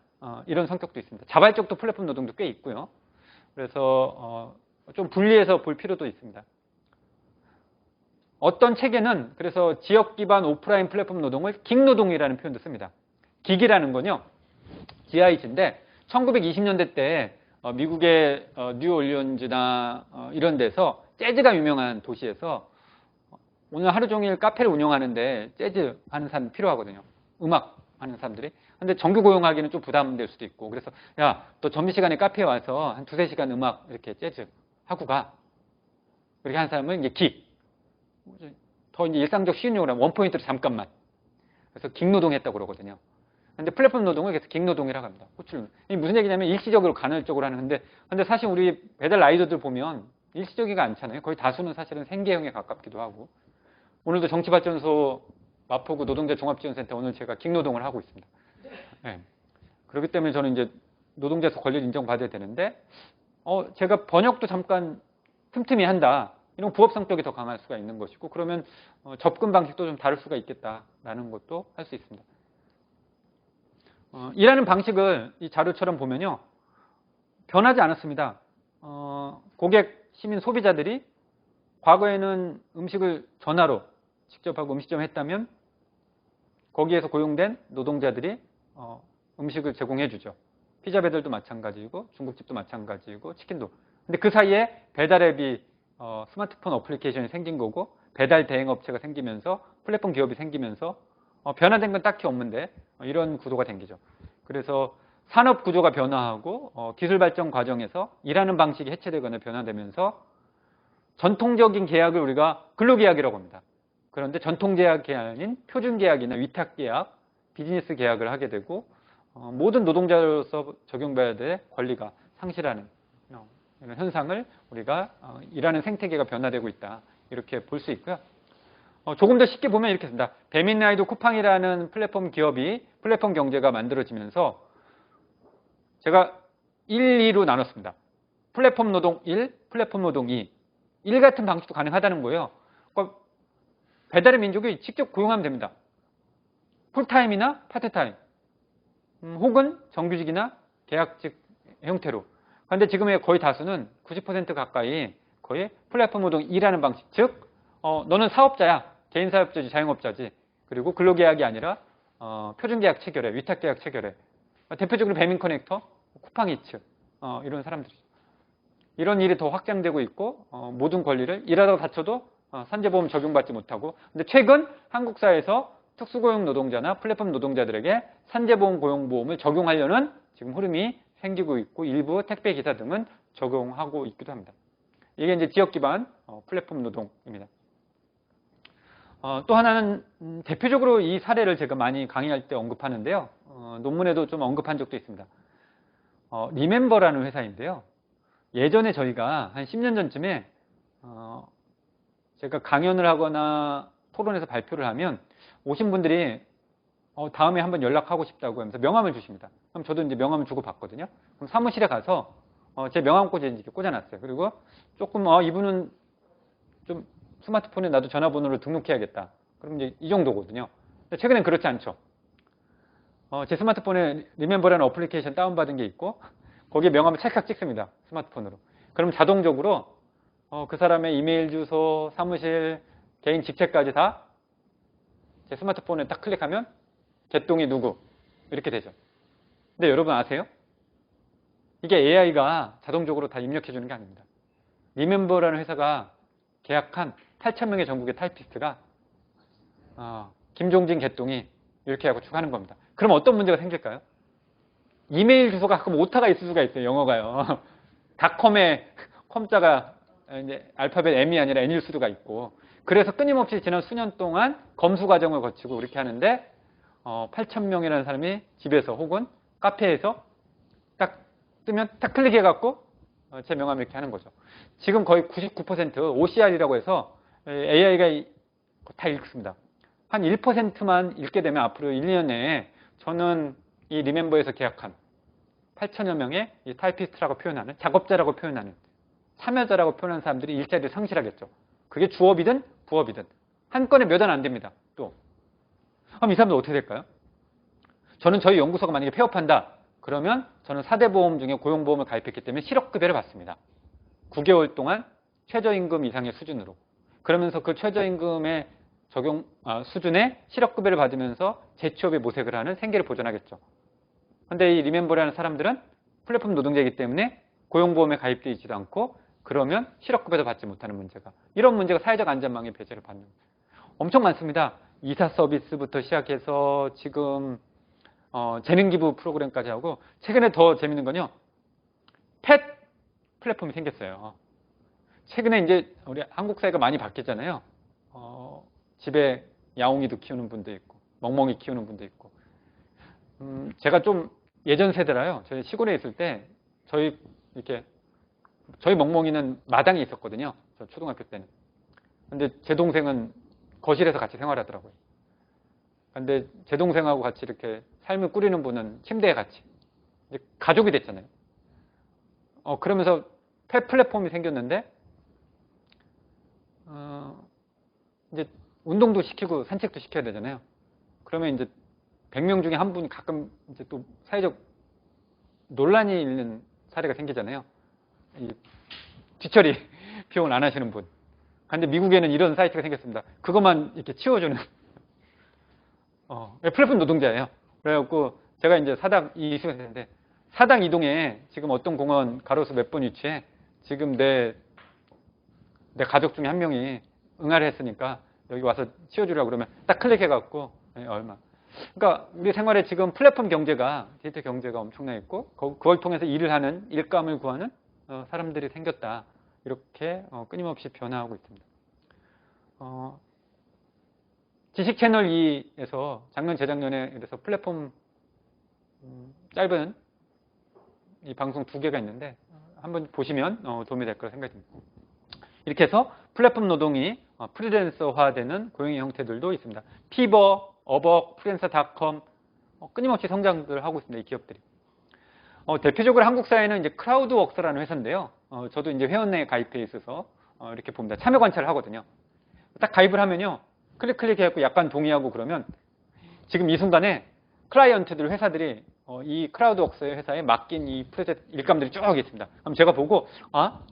이런 성격도 있습니다. 자발적도 플랫폼 노동도 꽤 있고요. 그래서 좀 분리해서 볼 필요도 있습니다. 어떤 책에는 그래서 지역 기반 오프라인 플랫폼 노동을 긱노동이라는 표현도 씁니다. 긱이라는 건요. GIG인데 1920년대 때 미국의 뉴올리언즈나 이런 데서 재즈가 유명한 도시에서 오늘 하루 종일 카페를 운영하는데 재즈 하는 사람 필요하거든요. 음악 하는 사람들이. 근데 정규 고용하기는 좀 부담될 수도 있고 그래서 야, 너 점심시간에 카페에 와서 한 2-3시간 음악 이렇게 재즈 하고 가. 그렇게 하는 사람은 이제 긱. 더 이제 일상적 쉬운 용어로 하면 원포인트로 잠깐만. 그래서 긱노동 했다고 그러거든요. 근데 플랫폼 노동을 그래서 긱노동이라고 합니다. 이게 무슨 얘기냐면 일시적으로 간헐적으로 하는 건데 근데 사실 우리 배달 라이더들 보면 일시적이가 않잖아요. 거의 다수는 사실은 생계형에 가깝기도 하고 오늘도 정치발전소 마포구 노동자 종합지원센터 오늘 제가 긱노동을 하고 있습니다. 네. 그렇기 때문에 저는 이제 노동자에서 권리를 인정받아야 되는데 제가 번역도 잠깐 틈틈이 한다. 이런 부업 성격이 더 강할 수가 있는 것이고 그러면 접근 방식도 좀 다를 수가 있겠다라는 것도 할 수 있습니다. 일하는 방식을 이 자료처럼 보면요. 변하지 않았습니다. 고객, 시민, 소비자들이 과거에는 음식을 전화로 직접 하고 음식점에 했다면 거기에서 고용된 노동자들이 음식을 제공해 주죠. 피자 배달도 마찬가지고 중국집도 마찬가지고 치킨도. 근데 그 사이에 배달앱이 스마트폰 어플리케이션이 생긴 거고 배달 대행업체가 생기면서 플랫폼 기업이 생기면서 변화된 건 딱히 없는데 이런 구도가 생기죠. 그래서 산업 구조가 변화하고 기술 발전 과정에서 일하는 방식이 해체되거나 변화되면서 전통적인 계약을 우리가 근로계약이라고 합니다. 그런데 전통계약이 아닌 표준계약이나 위탁계약, 비즈니스 계약을 하게 되고 모든 노동자로서 적용받아야 될 권리가 상실하는 이런 현상을 우리가 일하는 생태계가 변화되고 있다. 이렇게 볼 수 있고요. 조금 더 쉽게 보면 이렇게 됩니다. 배민라이도 쿠팡이라는 플랫폼 기업이 플랫폼 경제가 만들어지면서 제가 1, 2로 나눴습니다. 플랫폼 노동 1, 플랫폼 노동 2. 1 같은 방식도 가능하다는 거예요. 그러니까 배달의 민족이 직접 고용하면 됩니다. 풀타임이나 파트타임 혹은 정규직이나 계약직 형태로. 그런데 지금의 거의 다수는 90% 가까이 거의 플랫폼 노동 2라는 방식. 즉 너는 사업자야. 개인 사업자지 자영업자지. 그리고 근로계약이 아니라 표준계약 체결해. 위탁계약 체결해. 대표적으로 배민커넥터, 쿠팡이츠 이런 사람들이죠. 이런 일이 더 확장되고 있고 모든 권리를 일하다가 다쳐도 산재보험 적용받지 못하고 근데 최근 한국 사회에서 특수고용 노동자나 플랫폼 노동자들에게 산재보험 고용보험을 적용하려는 지금 흐름이 생기고 있고 일부 택배기사 등은 적용하고 있기도 합니다. 이게 이제 지역 기반 플랫폼 노동입니다. 또 하나는 대표적으로 이 사례를 제가 많이 강의할 때 언급하는데요. 논문에도 좀 언급한 적도 있습니다. 리멤버라는 회사인데요. 예전에 저희가 한 10년 전쯤에 제가 강연을 하거나 토론에서 발표를 하면 오신 분들이 다음에 한번 연락하고 싶다고 하면서 명함을 주십니다. 그럼 저도 이제 명함을 주고 받거든요. 그럼 사무실에 가서 제 명함꽂이 이렇게 꽂아놨어요. 그리고 조금 이분은 좀 스마트폰에 나도 전화번호를 등록해야겠다. 그럼 이제 이 정도거든요. 근데 최근엔 그렇지 않죠. 제 스마트폰에 리멤버라는 어플리케이션 다운받은 게 있고 거기에 명함을 찰칵 찍습니다. 스마트폰으로. 그럼 자동적으로 그 사람의 이메일 주소, 사무실, 개인 직책까지 다 제 스마트폰에 딱 클릭하면 개똥이 누구 이렇게 되죠. 근데 여러분 아세요? 이게 AI가 자동적으로 다 입력해 주는 게 아닙니다. 리멤버라는 회사가 계약한 8,000명의 전국의 타이피스트가 김종진 개똥이 이렇게 하고 쭉 하는 겁니다. 그럼 어떤 문제가 생길까요? 이메일 주소가 가끔 오타가 있을 수가 있어요. 영어가요. 닷컴에 컴자가 이제 알파벳 M이 아니라 N일 수가 있고 그래서 끊임없이 지난 수년 동안 검수 과정을 거치고 이렇게 하는데 8,000명이라는 사람이 집에서 혹은 카페에서 딱 뜨면 딱 클릭해갖고 제 명함을 이렇게 하는 거죠. 지금 거의 99% OCR이라고 해서 AI가 다 읽습니다. 한 1%만 읽게 되면 앞으로 1년 내에 저는 이 리멤버에서 계약한 8천여 명의 이 타이피스트라고 표현하는 작업자라고 표현하는 참여자라고 표현하는 사람들이 일자리를 상실하겠죠. 그게 주업이든 부업이든 한 건에 몇 원 안 됩니다. 또 그럼 이 사람들 어떻게 될까요? 저는 저희 연구소가 만약에 폐업한다. 그러면 저는 4대 보험 중에 고용보험을 가입했기 때문에 실업급여를 받습니다. 9개월 동안 최저임금 이상의 수준으로. 그러면서 그 최저임금의 적용 수준의 실업급여를 받으면서 재취업에 모색을 하는 생계를 보존하겠죠. 근데 이 리멤버라는 사람들은 플랫폼 노동자이기 때문에 고용보험에 가입되어 있지도 않고 그러면 실업급여도 받지 못하는 문제가 이런 문제가 사회적 안전망의 배제를 받는 엄청 많습니다. 이사 서비스부터 시작해서 지금 재능기부 프로그램까지 하고 최근에 더 재밌는 건요. 펫 플랫폼이 생겼어요. 최근에 이제 우리 한국 사회가 많이 바뀌었잖아요. 집에 야옹이도 키우는 분도 있고 멍멍이 키우는 분도 있고 제가 좀 예전 세대라요. 저희 시골에 있을 때 저희 멍멍이는 마당에 있었거든요. 저 초등학교 때는. 근데 제 동생은 거실에서 같이 생활하더라고요. 근데 제 동생하고 같이 이렇게 삶을 꾸리는 분은 침대에 같이 이제 가족이 됐잖아요. 그러면서 펫 플랫폼이 생겼는데 이제 운동도 시키고 산책도 시켜야 되잖아요. 그러면 이제 100명 중에 한 분이 가끔 이제 또 사회적 논란이 있는 사례가 생기잖아요. 이 뒤처리 비용을 안 하시는 분. 근데 미국에는 이런 사이트가 생겼습니다. 그것만 이렇게 치워주는 플랫폼 노동자예요. 그래갖고 제가 이제 사당 이수가 되는데 사당 이동에 지금 어떤 공원 가로수 몇 번 위치에 지금 내 가족 중에 한 명이 응하를 했으니까 여기 와서 치워주라고 그러면 딱 클릭해갖고 얼마. 그러니까 우리 생활에 지금 플랫폼 경제가, 디지털 경제가 엄청나게 있고 그걸 통해서 일을 하는, 일감을 구하는 사람들이 생겼다. 이렇게 끊임없이 변화하고 있습니다. 지식 채널 2에서 작년, 재작년에 그래서 플랫폼 짧은 이 방송 2개가 있는데 한번 보시면 도움이 될 거라 생각이 듭니다. 이렇게 해서 플랫폼 노동이 프리랜서화되는 고용의 형태들도 있습니다. 피버, 어벅, 프리랜서닷컴 끊임없이 성장을 하고 있습니다. 이 기업들이. 대표적으로 한국 사회는 이제 크라우드웍스라는 회사인데요. 저도 이제 회원회에 가입해 있어서 이렇게 봅니다. 참여 관찰을 하거든요. 딱 가입을 하면요. 클릭해갖고 약간 동의하고 그러면 지금 이 순간에 클라이언트들, 회사들이 이 크라우드웍스의 회사에 맡긴 이 프로젝트 일감들이 쭉 있습니다. 그럼 제가 보고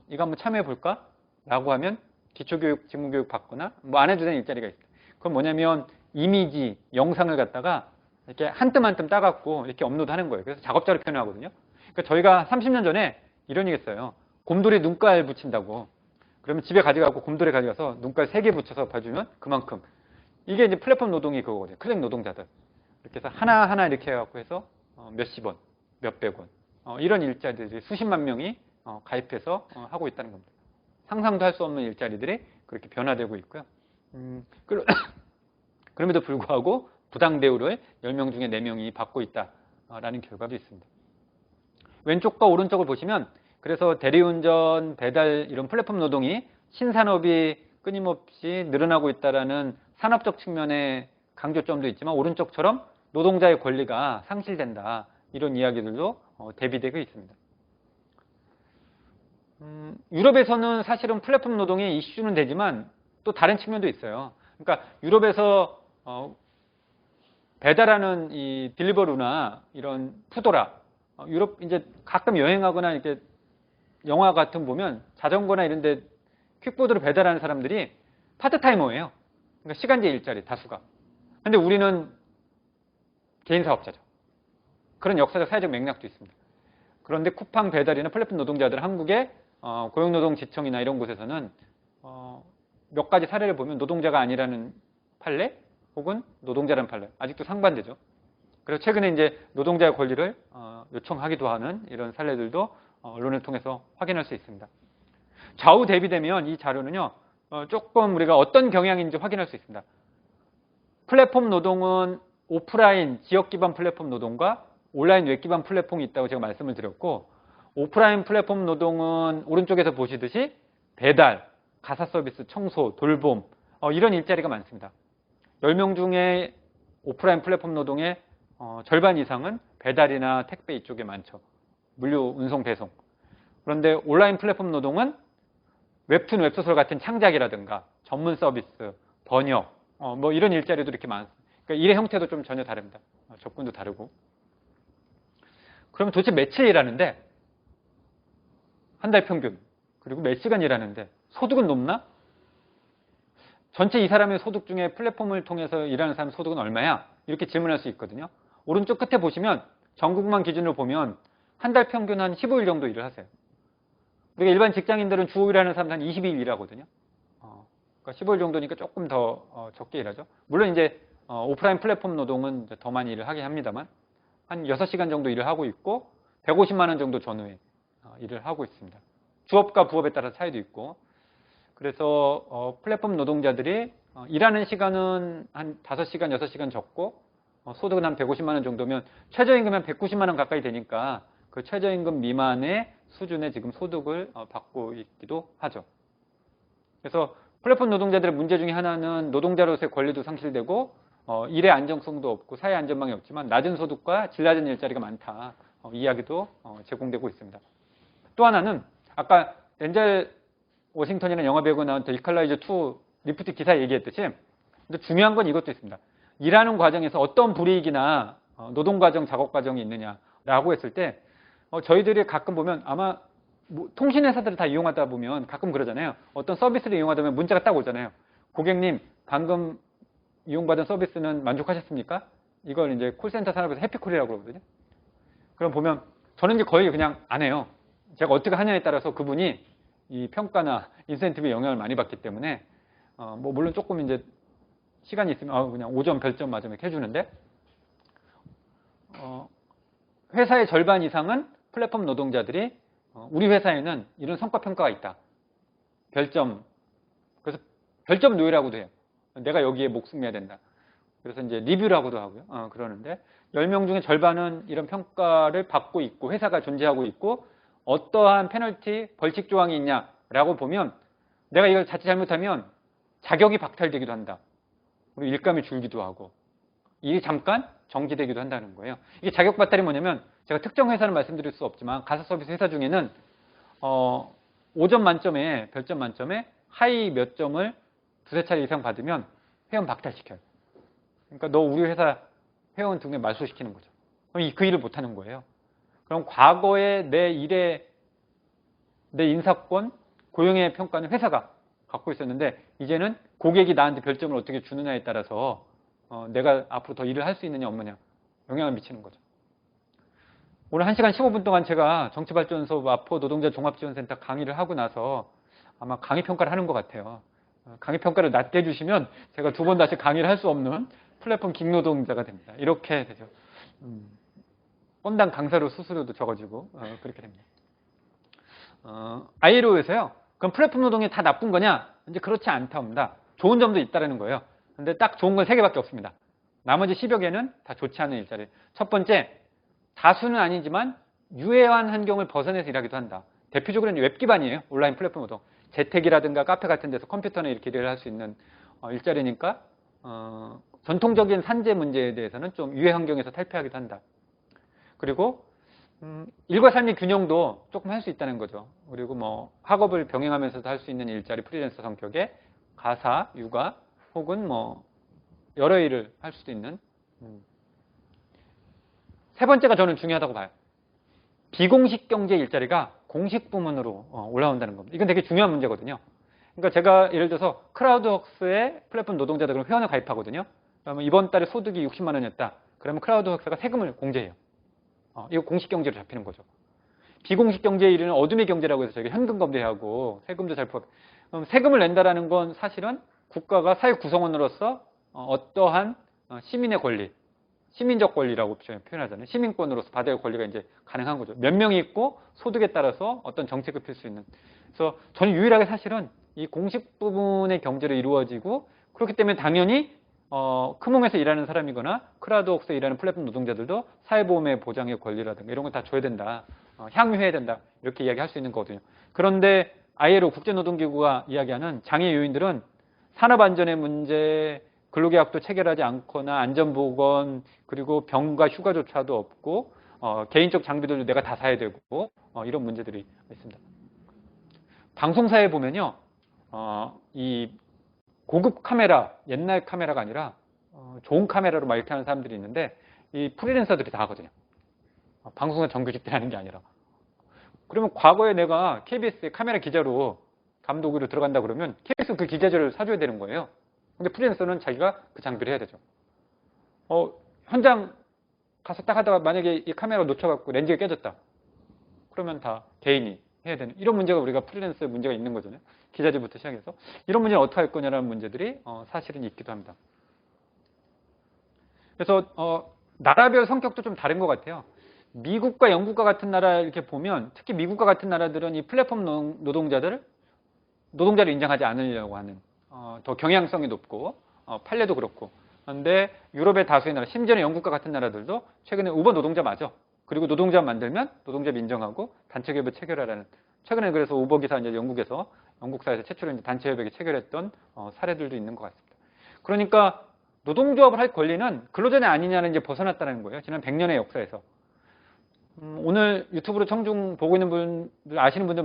이거 한번 참여해 볼까? 라고 하면 기초교육, 직무교육 받거나 뭐 안 해도 되는 일자리가 있어요. 그건 뭐냐면 이미지, 영상을 갖다가 이렇게 한 뜸 한 뜸 따갖고 이렇게 업로드하는 거예요. 그래서 작업자로 표현하거든요. 그러니까 저희가 30년 전에 이런 얘기 했어요. 곰돌이 눈깔 붙인다고. 그러면 집에 가져가고 곰돌이 가져가서 눈깔 3개 붙여서 봐주면 그만큼. 이게 이제 플랫폼 노동이 그거거든요. 클릭 노동자들. 이렇게 해서 하나하나 이렇게 해갖고 해서 몇십 원, 몇백 원. 이런 일자리들이 수십만 명이 가입해서 하고 있다는 겁니다. 상상도 할 수 없는 일자리들이 그렇게 변화되고 있고요. 그럼에도 불구하고 부당 대우를 10명 중에 4명이 받고 있다라는 결과도 있습니다. 왼쪽과 오른쪽을 보시면 그래서 대리운전, 배달 이런 플랫폼 노동이 신산업이 끊임없이 늘어나고 있다라는 산업적 측면의 강조점도 있지만 오른쪽처럼 노동자의 권리가 상실된다. 이런 이야기들도 대비되고 있습니다. 유럽에서는 사실은 플랫폼 노동의 이슈는 되지만 또 다른 측면도 있어요. 그러니까 유럽에서 배달하는 이 딜리버루나 이런 푸도라, 유럽 이제 가끔 여행하거나 이렇게 영화 같은 보면 자전거나 이런 데 퀵보드로 배달하는 사람들이 파트타이머예요. 그러니까 시간제 일자리 다수가. 근데 우리는 개인 사업자죠. 그런 역사적 사회적 맥락도 있습니다. 그런데 쿠팡 배달이나 플랫폼 노동자들 한국의 고용노동지청이나 이런 곳에서는 몇 가지 사례를 보면 노동자가 아니라는 판례 혹은 노동자라는 판례 아직도 상반되죠. 그래서 최근에 이제 노동자의 권리를 요청하기도 하는 이런 사례들도 언론을 통해서 확인할 수 있습니다. 좌우 대비되면 이 자료는요 조금 우리가 어떤 경향인지 확인할 수 있습니다. 플랫폼 노동은 오프라인 지역 기반 플랫폼 노동과 온라인 웹 기반 플랫폼이 있다고 제가 말씀을 드렸고 오프라인 플랫폼 노동은 오른쪽에서 보시듯이 배달, 가사 서비스, 청소, 돌봄 이런 일자리가 많습니다. 10명 중에 오프라인 플랫폼 노동의 절반 이상은 배달이나 택배 이쪽에 많죠. 물류, 운송, 배송. 그런데 온라인 플랫폼 노동은 웹툰, 웹소설 같은 창작이라든가 전문 서비스, 번역 뭐 이런 일자리도 이렇게 많습니다. 그러니까 일의 형태도 좀 전혀 다릅니다. 접근도 다르고. 그럼 도대체 며칠 일하는데 한 달 평균 그리고 몇 시간 일하는데 소득은 높나? 전체 이 사람의 소득 중에 플랫폼을 통해서 일하는 사람 소득은 얼마야? 이렇게 질문할 수 있거든요. 오른쪽 끝에 보시면 전국만 기준으로 보면 한 달 평균 한 15일 정도 일을 하세요. 우리가 일반 직장인들은 주 5일 하는 사람은 한 22일 일하거든요. 그러니까 15일 정도니까 조금 더 적게 일하죠. 물론 이제 오프라인 플랫폼 노동은 이제 더 많이 일을 하긴 합니다만 한 6시간 정도 일을 하고 있고 150만 원 정도 전후에 일을 하고 있습니다. 주업과 부업에 따라 차이도 있고 그래서 플랫폼 노동자들이 일하는 시간은 한 5시간, 6시간 적고 소득은 한 150만 원 정도면 최저임금이 한 190만 원 가까이 되니까 그 최저임금 미만의 수준의 지금 소득을 받고 있기도 하죠. 그래서 플랫폼 노동자들의 문제 중에 하나는 노동자로서의 권리도 상실되고 일의 안정성도 없고 사회 안전망이 없지만 낮은 소득과 질 낮은 일자리가 많다. 이야기도 제공되고 있습니다. 또 하나는 아까 덴젤 워싱턴이라는 영화배우가 나온 더 이퀄라이저 2 리프트 기사 얘기했듯이 근데 중요한 건 이것도 있습니다. 일하는 과정에서 어떤 불이익이나 노동과정, 작업과정이 있느냐라고 했을 때 저희들이 가끔 보면 아마 통신회사들을 다 이용하다 보면 가끔 그러잖아요. 어떤 서비스를 이용하다 보면 문자가 딱 오잖아요. 고객님 방금 이용받은 서비스는 만족하셨습니까? 이걸 이제 콜센터 산업에서 해피콜이라고 그러거든요. 그럼 보면 저는 이제 거의 그냥 안 해요. 제가 어떻게 하냐에 따라서 그분이 이 평가나 인센티브에 영향을 많이 받기 때문에 뭐 물론 조금 이제 시간이 있으면 그냥 5점 별점 맞으면 이렇게 해주는데 회사의 절반 이상은 플랫폼 노동자들이 우리 회사에는 이런 성과 평가가 있다. 별점. 그래서 별점 노예라고도 해요. 내가 여기에 목숨 내야 된다. 그래서 이제 리뷰라고도 하고요. 그러는데 10명 중에 절반은 이런 평가를 받고 있고 회사가 존재하고 있고 어떠한 페널티, 벌칙 조항이 있냐라고 보면 내가 이걸 자칫 잘못하면 자격이 박탈되기도 한다. 그리고 일감이 줄기도 하고 일이 잠깐 정지되기도 한다는 거예요. 이게 자격 박탈이 뭐냐면 제가 특정 회사는 말씀드릴 수 없지만 가사 서비스 회사 중에는 5점 만점에 별점 만점에 하이 몇 점을 두세 차례 이상 받으면 회원 박탈시켜요. 그러니까 너 우리 회사 회원 등에 말소시키는 거죠. 그럼 그 일을 못하는 거예요. 그럼 과거에 내 일의 내 인사권, 고용의 평가는 회사가 갖고 있었는데 이제는 고객이 나한테 별점을 어떻게 주느냐에 따라서 내가 앞으로 더 일을 할 수 있느냐 없느냐 영향을 미치는 거죠. 오늘 1시간 15분 동안 제가 정치발전소 마포 노동자 종합지원센터 강의를 하고 나서 아마 강의 평가를 하는 것 같아요. 강의 평가를 낮게 해주시면 제가 2번 다시 강의를 할 수 없는 플랫폼 깅노동자가 됩니다. 이렇게 되죠. 건당 강사료 수수료도 적어지고 그렇게 됩니다. ILO에서요. 그럼 플랫폼 노동이 다 나쁜 거냐? 이제 그렇지 않답니다. 좋은 점도 있다는 거예요. 근데 딱 좋은 건 3개밖에 없습니다. 나머지 10여 개는 다 좋지 않은 일자리. 첫 번째, 다수는 아니지만 유해한 환경을 벗어내서 일하기도 한다. 대표적으로는 웹 기반이에요. 온라인 플랫폼 노동. 재택이라든가 카페 같은 데서 컴퓨터나 이렇게 일을 할 수 있는 일자리니까 전통적인 산재 문제에 대해서는 좀 유해 환경에서 탈피하기도 한다. 그리고 일과 삶의 균형도 조금 할 수 있다는 거죠. 그리고 뭐 학업을 병행하면서도 할 수 있는 일자리 프리랜서 성격의 가사, 육아 혹은 뭐 여러 일을 할 수도 있는 세 번째가 저는 중요하다고 봐요. 비공식 경제 일자리가 공식 부문으로 올라온다는 겁니다. 이건 되게 중요한 문제거든요. 그러니까 제가 예를 들어서 크라우드웍스의 플랫폼 노동자들 회원을 가입하거든요. 그러면 이번 달에 소득이 60만 원이었다. 그러면 크라우드웍스가 세금을 공제해요. 이거 공식 경제로 잡히는 거죠. 비공식 경제의 일은 어둠의 경제라고 해서 저희가 현금 검대하고 세금도 잘 포함. 그럼 세금을 낸다라는 건 사실은 국가가 사회 구성원으로서 어떠한 시민의 권리, 시민적 권리라고 표현하잖아요. 시민권으로서 받아야 할 권리가 이제 가능한 거죠. 몇 명이 있고 소득에 따라서 어떤 정책을 펼 수 있는. 그래서 저는 유일하게 사실은 이 공식 부분의 경제로 이루어지고 그렇기 때문에 당연히 크몽에서 일하는 사람이거나 크라우드웍스에 일하는 플랫폼 노동자들도 사회보험의 보장의 권리라든가 이런 거 다 줘야 된다. 향유해야 된다. 이렇게 이야기할 수 있는 거거든요. 그런데 ILO 국제노동기구가 이야기하는 장애 요인들은 산업안전의 문제, 근로계약도 체결하지 않거나 안전보건 그리고 병가 휴가조차도 없고 개인적 장비들도 내가 다 사야 되고 이런 문제들이 있습니다. 방송사에 보면요. 이 고급 카메라, 옛날 카메라가 아니라 좋은 카메라로 막 이렇게 하는 사람들이 있는데 이 프리랜서들이 다 하거든요. 방송사 정규직들이 하는 게 아니라. 그러면 과거에 내가 KBS에 카메라 기자로 감독으로 들어간다 그러면 KBS는 그 기자재를 사줘야 되는 거예요. 근데 프리랜서는 자기가 그 장비를 해야 되죠. 현장 가서 딱 하다가 만약에 이 카메라가 놓쳐갖고 렌즈가 깨졌다. 그러면 다 개인이 해야 되는 이런 문제가 우리가 프리랜서의 문제가 있는 거잖아요. 기자재부터 시작해서 이런 문제는 어떻게 할 거냐라는 문제들이 사실은 있기도 합니다. 그래서 나라별 성격도 좀 다른 것 같아요. 미국과 영국과 같은 나라 이렇게 보면 특히 미국과 같은 나라들은 이 플랫폼 노동자를 인정하지 않으려고 하는 더 경향성이 높고 판례도 그렇고 그런데 유럽의 다수의 나라 심지어는 영국과 같은 나라들도 최근에 우버 노동자 맞아. 그리고 노동자 만들면 노동자를 인정하고 단체협약 체결하라는 최근에 그래서 우버 기사 이제 영국사에서 최초로 이제 단체협약에 체결했던 사례들도 있는 것 같습니다. 그러니까 노동조합을 할 권리는 근로자냐 아니냐는 이제 벗어났다는 거예요. 지난 100년의 역사에서. 오늘 유튜브로 청중 보고 있는 분들 아시는 분들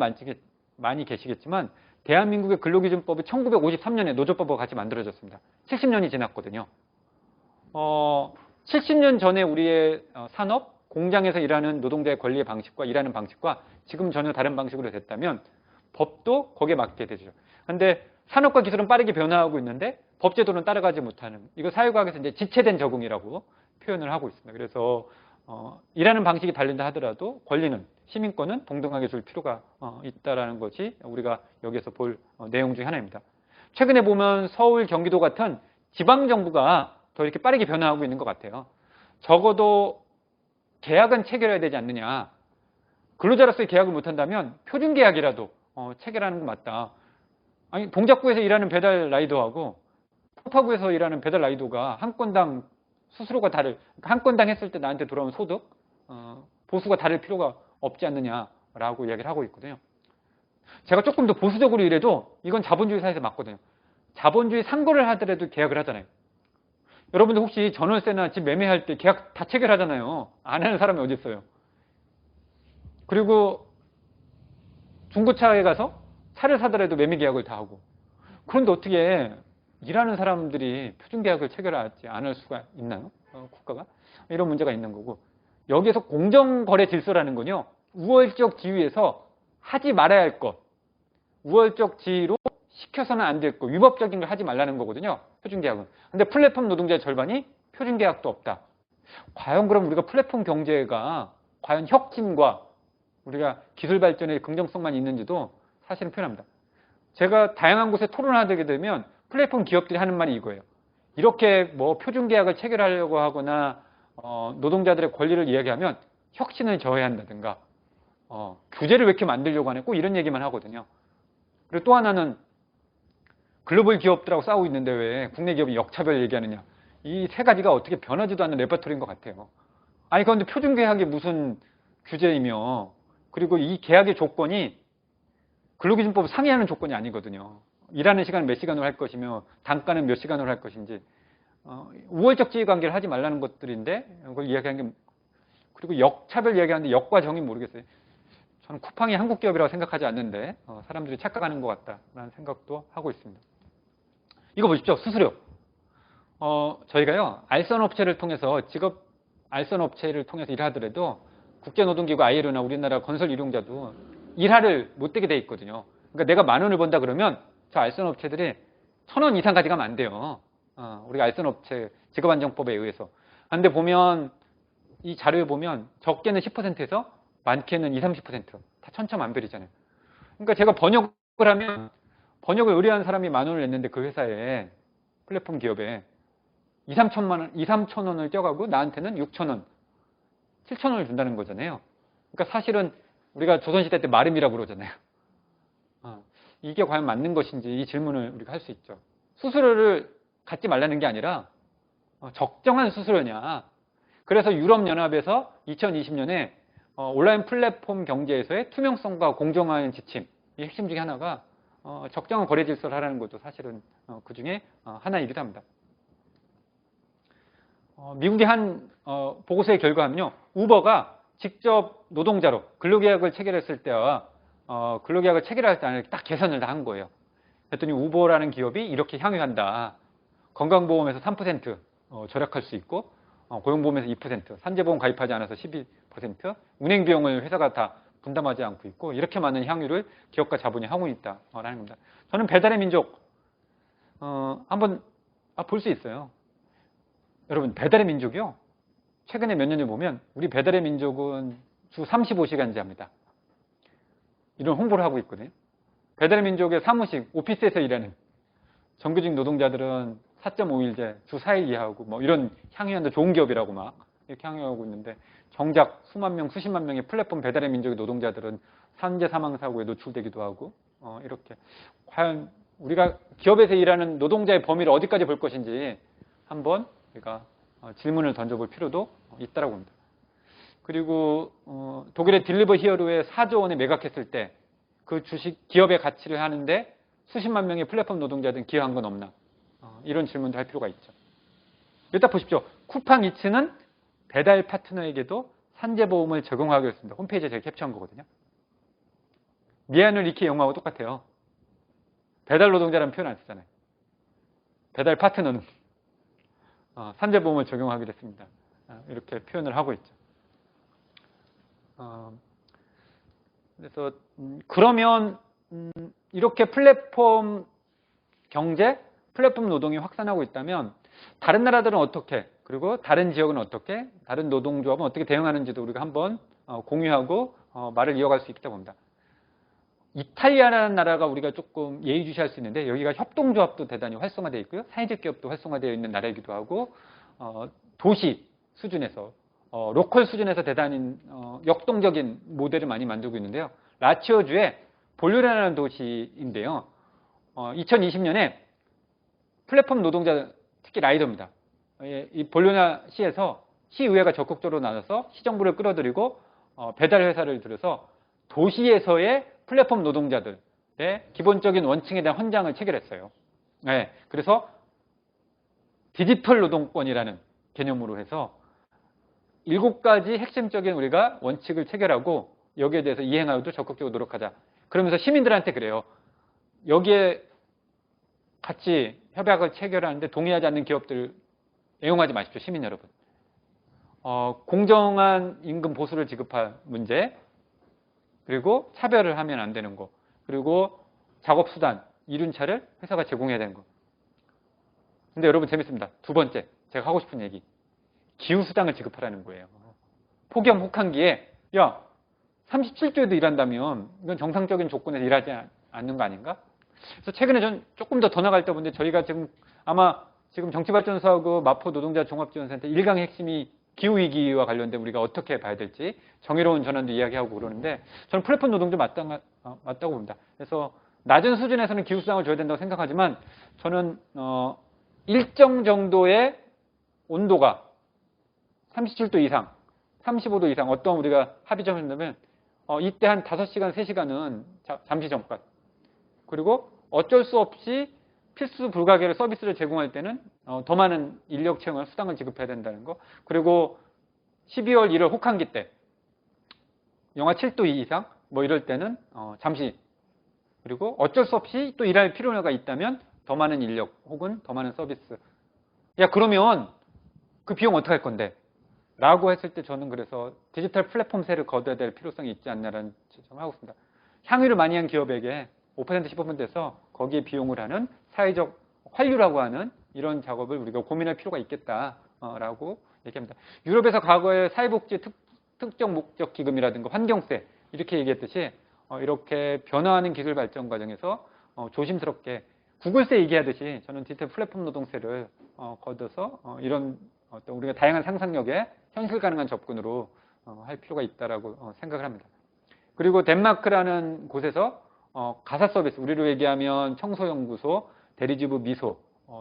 많이 계시겠지만 대한민국의 근로기준법이 1953년에 노조법과 같이 만들어졌습니다. 70년이 지났거든요. 70년 전에 우리의 산업, 공장에서 일하는 노동자의 권리의 방식과 일하는 방식과 지금 전혀 다른 방식으로 됐다면 법도 거기에 맞게 되죠. 그런데 산업과 기술은 빠르게 변화하고 있는데 법제도는 따라가지 못하는 이거 사회과학에서 이제 지체된 적응이라고 표현을 하고 있습니다. 그래서 일하는 방식이 다른다 하더라도 권리는 시민권은 동등하게 줄 필요가 있다라는 것이 우리가 여기서 볼 내용 중에 하나입니다. 최근에 보면 서울, 경기도 같은 지방정부가 더 이렇게 빠르게 변화하고 있는 것 같아요. 적어도 계약은 체결해야 되지 않느냐. 근로자로서의 계약을 못한다면 표준계약이라도 체결하는 거 맞다. 아니, 동작구에서 일하는 배달 라이더하고 폭파구에서 일하는 배달 라이더가 한 건당 수수료가 한 건당 했을 때 나한테 돌아온 소득, 보수가 다를 필요가 없지 않느냐라고 이야기를 하고 있거든요. 제가 조금 더 보수적으로 일해도 이건 자본주의 사회에서 맞거든요. 자본주의 상거를 하더라도 계약을 하잖아요. 여러분들 혹시 전월세나 집 매매할 때 계약 다 체결하잖아요. 안 하는 사람이 어디 있어요? 그리고 중고차에 가서 차를 사더라도 매매 계약을 다 하고. 그런데 어떻게 일하는 사람들이 표준계약을 체결하지 않을 수가 있나요? 국가가? 이런 문제가 있는 거고. 여기에서 공정거래 질서라는 건요. 우월적 지위에서 하지 말아야 할 것. 우월적 지위로 시켜서는 안 될 것. 위법적인 걸 하지 말라는 거거든요. 표준계약은. 근데 플랫폼 노동자의 절반이 표준계약도 없다. 과연 그럼 우리가 플랫폼 경제가 과연 혁신과 우리가 기술 발전의 긍정성만 있는지도 사실은 표현합니다. 제가 다양한 곳에 토론하게 되면 플랫폼 기업들이 하는 말이 이거예요. 이렇게 뭐 표준계약을 체결하려고 하거나 노동자들의 권리를 이야기하면 혁신을 저해한다든가 규제를 왜 이렇게 만들려고 하냐 꼭 이런 얘기만 하거든요. 그리고 또 하나는 글로벌 기업들하고 싸우고 있는데 왜 국내 기업이 역차별 얘기하느냐. 이 세 가지가 어떻게 변하지도 않는 레퍼토리인 것 같아요. 아니 그런데 표준계약이 무슨 규제이며 그리고 이 계약의 조건이 근로기준법 상회하는 조건이 아니거든요. 일하는 시간은 몇 시간으로 할 것이며 단가는 몇 시간으로 할 것인지 우월적 지위관계를 하지 말라는 것들인데 그걸 이야기하는 게 그리고 역차별 이야기하는데 역과 정의 모르겠어요. 저는 쿠팡이 한국 기업이라고 생각하지 않는데 사람들이 착각하는 것 같다라는 생각도 하고 있습니다. 이거 보십시오. 수수료. 저희가요 알선업체를 통해서 직업 알선업체를 통해서 일하더라도 국제노동기구 ILO나 우리나라 건설 일용자도 일하를 못 되게 돼 있거든요. 그러니까 내가 10,000원을 번다 그러면 저 알선업체들이 1,000원 이상 가져가면 안 돼요. 우리가 알선업체 직업안정법에 의해서. 근데 보면 이 자료에 보면 적게는 10%에서 많게는 20, 30% 다 천차만별이잖아요. 그러니까 제가 번역을 하면 번역을 의뢰한 사람이 10,000원을 냈는데 그 회사에 플랫폼 기업에 2, 3천원을 떼어가고 나한테는 6,000원, 7,000원을 준다는 거잖아요. 그러니까 사실은 우리가 조선시대 때 마름이라고 그러잖아요. 이게 과연 맞는 것인지 이 질문을 우리가 할 수 있죠. 수수료를 갖지 말라는 게 아니라 적정한 수수료냐. 그래서 유럽연합에서 2020년에 온라인 플랫폼 경제에서의 투명성과 공정한 지침, 이 핵심 중에 하나가 적정한 거래 질서를 하라는 것도 사실은 그 중에 하나이기도 합니다. 미국의 한 보고서의 결과는요. 우버가 직접 노동자로 근로계약을 체결했을 때와 근로계약을 체결할 때 딱 계산을 다 한 거예요. 그랬더니 우버라는 기업이 이렇게 향유한다. 건강보험에서 3% 절약할 수 있고 고용보험에서 2%, 산재보험 가입하지 않아서 12%, 운행비용을 회사가 다 분담하지 않고 있고 이렇게 많은 향유를 기업과 자본이 하고 있다라는 겁니다. 저는 배달의 민족 한번 볼 수 있어요. 여러분 배달의 민족이요. 최근에 몇 년을 보면 우리 배달의 민족은 주 35시간제합니다. 이런 홍보를 하고 있거든요. 배달의 민족의 사무직, 오피스에서 일하는 정규직 노동자들은 4.5일제, 주 4일 이하고 뭐 이런 향유한다 좋은 기업이라고 막 이렇게 향유하고 있는데 정작 수만 명, 수십만 명의 플랫폼 배달의 민족의 노동자들은 산재 사망 사고에 노출되기도 하고 이렇게 과연 우리가 기업에서 일하는 노동자의 범위를 어디까지 볼 것인지 한번 우리가 질문을 던져볼 필요도 있다라고 봅니다. 그리고 독일의 딜리버 히어로에 4조 원에 매각했을 때 그 주식 기업의 가치를 하는데 수십만 명의 플랫폼 노동자들은 기여한 건 없나? 이런 질문도 할 필요가 있죠. 일단 보십시오. 쿠팡 이츠는 배달 파트너에게도 산재보험을 적용하기로 했습니다. 홈페이지에 제가 캡처한 거거든요. 미안을 익히 영어하고 똑같아요. 배달 노동자라는 표현 안 쓰잖아요. 배달 파트너는 산재보험을 적용하기로 했습니다. 이렇게 표현을 하고 있죠. 그래서 그러면 이렇게 플랫폼 경제, 플랫폼 노동이 확산하고 있다면 다른 나라들은 어떻게, 그리고 다른 지역은 어떻게, 다른 노동조합은 어떻게 대응하는지도 우리가 한번 공유하고 말을 이어갈 수 있다고 봅니다. 이탈리아라는 나라가 우리가 조금 예의주시할 수 있는데 여기가 협동조합도 대단히 활성화되어 있고요. 사회적 기업도 활성화되어 있는 나라이기도 하고 도시 수준에서 로컬 수준에서 대단히 역동적인 모델을 많이 만들고 있는데요. 라치오주의 볼로냐라는 도시인데요. 2020년에 플랫폼 노동자, 특히 라이더입니다. 이 볼로냐 시에서 시의회가 적극적으로 나서서 시정부를 끌어들이고 배달 회사를 들여서 도시에서의 플랫폼 노동자들의 기본적인 원칙에 대한 헌장을 체결했어요. 네, 그래서 디지털 노동권이라는 개념으로 해서 7가지 핵심적인 우리가 원칙을 체결하고 여기에 대해서 이행하여도 적극적으로 노력하자. 그러면서 시민들한테 그래요. 여기에 같이 협약을 체결하는데 동의하지 않는 기업들 애용하지 마십시오. 시민 여러분. 공정한 임금 보수를 지급할 문제, 그리고 차별을 하면 안 되는 거, 그리고 작업수단, 이륜차를 회사가 제공해야 되는 거. 근데 여러분 재밌습니다. 두 번째, 제가 하고 싶은 얘기. 기후수당을 지급하라는 거예요. 폭염 혹한기에, 야, 37주에도 일한다면 이건 정상적인 조건에서 일하지 않는 거 아닌가? 그래서 최근에 전 조금 더 나갈 때 보는데 저희가 지금 아마 지금 정치발전소하고 마포 노동자 종합지원센터 1강의 핵심이 기후위기와 관련된 우리가 어떻게 봐야 될지 정의로운 전환도 이야기하고 그러는데 저는 플랫폼 노동도 맞다고 봅니다. 그래서 낮은 수준에서는 기후수당을 줘야 된다고 생각하지만 저는 일정 정도의 온도가 37도 이상, 35도 이상 어떤 우리가 합의점을 한다면 이때 한 5시간, 3시간은 잠시 잠깐 그리고 어쩔 수 없이 필수 불가결의 서비스를 제공할 때는 더 많은 인력 채용할 수당을 지급해야 된다는 거. 그리고 12월 1월 혹한기 때 영하 7도 이상 뭐 이럴 때는 잠시 그리고 어쩔 수 없이 또 일할 필요가 있다면 더 많은 인력 혹은 더 많은 서비스. 야 그러면 그 비용 어떻게 할 건데? 라고 했을 때 저는 그래서 디지털 플랫폼세를 거둬야 될 필요성이 있지 않나라는 지적을 하고 있습니다. 향유를 많이 한 기업에게 5% 15%에서 거기에 비용을 하는 사회적 환류라고 하는 이런 작업을 우리가 고민할 필요가 있겠다라고 얘기합니다. 유럽에서 과거에 사회복지 특정 목적 기금이라든가 환경세 이렇게 얘기했듯이 이렇게 변화하는 기술 발전 과정에서 조심스럽게 구글세 얘기하듯이 저는 디지털 플랫폼 노동세를 걷어서 이런 어떤 우리가 다양한 상상력에 현실 가능한 접근으로 할 필요가 있다라고 생각을 합니다. 그리고 덴마크라는 곳에서 가사 서비스, 우리로 얘기하면 청소연구소, 대리주부 미소,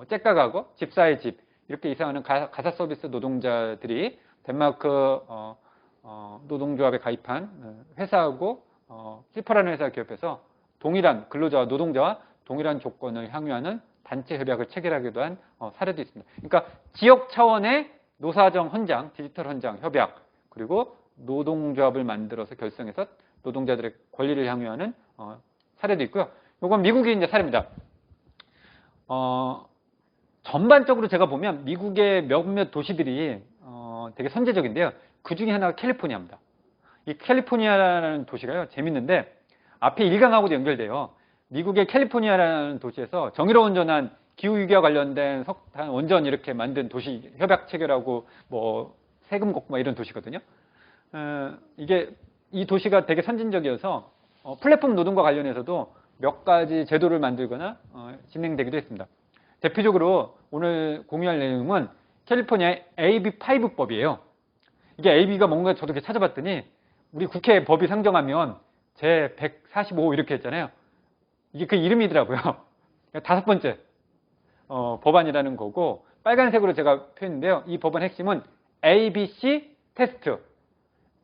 째까가고, 집사의 집 이렇게 이사하는 가사 서비스 노동자들이 덴마크 노동조합에 가입한 회사하고 히퍼라는 회사 기업에서 동일한 근로자와 노동자와 동일한 조건을 향유하는 단체 협약을 체결하기도 한 사례도 있습니다. 그러니까 지역 차원의 노사정 헌장, 디지털 헌장 협약 그리고 노동조합을 만들어서 결성해서 노동자들의 권리를 향유하는 사례도 있고요. 이건 미국의 이제 사례입니다. 전반적으로 제가 보면 미국의 몇몇 도시들이 되게 선제적인데요. 그 중에 하나가 캘리포니아입니다. 이 캘리포니아라는 도시가요, 재밌는데 앞에 1강하고도 연결돼요. 미국의 캘리포니아라는 도시에서 정의로운 전환, 기후위기와 관련된 석탄, 원전 이렇게 만든 도시 협약 체결하고 뭐 세금 걷고 이런 도시거든요. 이 도시가 되게 선진적이어서 플랫폼 노동과 관련해서도 몇 가지 제도를 만들거나 진행되기도 했습니다. 대표적으로 오늘 공유할 내용은 캘리포니아 AB5법이에요. 이게 AB가 뭔가 저도 이렇게 찾아봤더니 우리 국회 법이 상정하면 제 145 이렇게 했잖아요. 이게 그 이름이더라고요. 5번째 법안이라는 거고 빨간색으로 제가 표현했는데요. 이 법안 핵심은 ABC 테스트.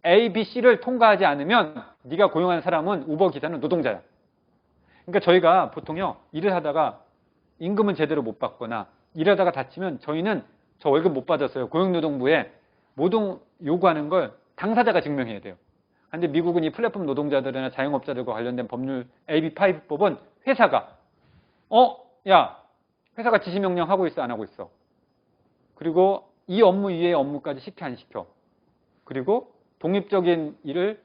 ABC를 통과하지 않으면 네가 고용한 사람은 우버 기사는 노동자야. 그러니까 저희가 보통요 일을 하다가 임금은 제대로 못 받거나 일하다가 다치면 저희는 저 월급 못 받았어요. 고용노동부에 모동 요구하는 걸 당사자가 증명해야 돼요. 그런데 미국은 이 플랫폼 노동자들이나 자영업자들과 관련된 법률 AB5법은 회사가 야 회사가 지시명령 하고 있어 안 하고 있어. 그리고 이 업무 이외의 업무까지 시켜 안 시켜. 그리고 독립적인 일을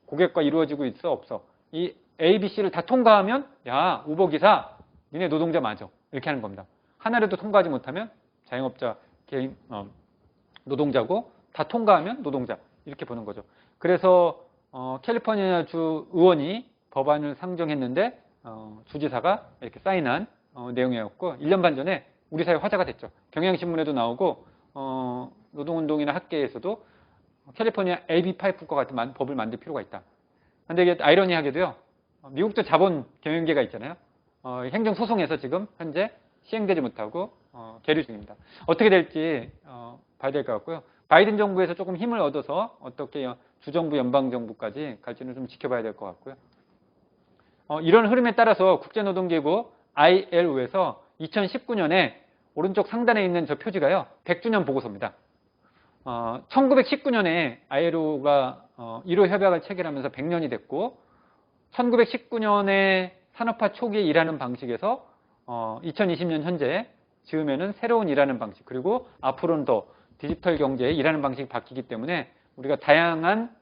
고객과 이루어지고 있어 없어. 이 A, B, C를 다 통과하면 야 우버 기사 니네 노동자 맞아. 이렇게 하는 겁니다. 하나라도 통과하지 못하면 자영업자 개인 노동자고 다 통과하면 노동자 이렇게 보는 거죠. 그래서 캘리포니아주 의원이 법안을 상정했는데 주지사가 이렇게 사인한 내용이었고 1년 반 전에 우리 사회 화제가 됐죠. 경향신문에도 나오고 노동운동이나 학계에서도 캘리포니아 AB5과 같은 법을 만들 필요가 있다. 근데 이게 아이러니하게도요. 미국도 자본 경영계가 있잖아요. 행정소송에서 지금 현재 시행되지 못하고 계류 중입니다. 어떻게 될지 봐야 될 것 같고요. 바이든 정부에서 조금 힘을 얻어서 어떻게 주정부, 연방정부까지 갈지는 좀 지켜봐야 될 것 같고요. 이런 흐름에 따라서 국제노동기구 ILO에서 2019년에 오른쪽 상단에 있는 저 표지가요. 100주년 보고서입니다. 1919년에 ILO가 1호 협약을 체결하면서 100년이 됐고 1919년에 산업화 초기에 일하는 방식에서 2020년 현재 즈음에는 새로운 일하는 방식 그리고 앞으로는 더 디지털 경제에 일하는 방식이 바뀌기 때문에 우리가 다양한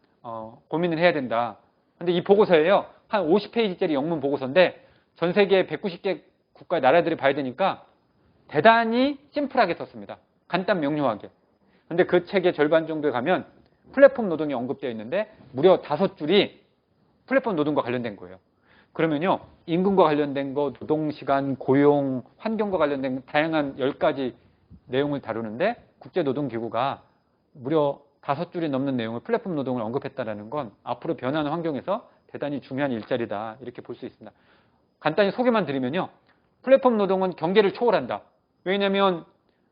고민을 해야 된다. 근데 이 보고서예요. 한 50페이지짜리 영문 보고서인데 전 세계 190개 국가 나라들이 봐야 되니까 대단히 심플하게 썼습니다. 간단 명료하게. 근데 그 책의 절반 정도에 가면 플랫폼 노동이 언급되어 있는데 무려 5줄이 플랫폼 노동과 관련된 거예요. 그러면요. 임금과 관련된 거, 노동시간, 고용, 환경과 관련된 다양한 10가지 내용을 다루는데 국제노동기구가 무려 5줄이 넘는 내용을 플랫폼 노동을 언급했다는 건 앞으로 변하는 환경에서 대단히 중요한 일자리다. 이렇게 볼 수 있습니다. 간단히 소개만 드리면요. 플랫폼 노동은 경계를 초월한다. 왜냐하면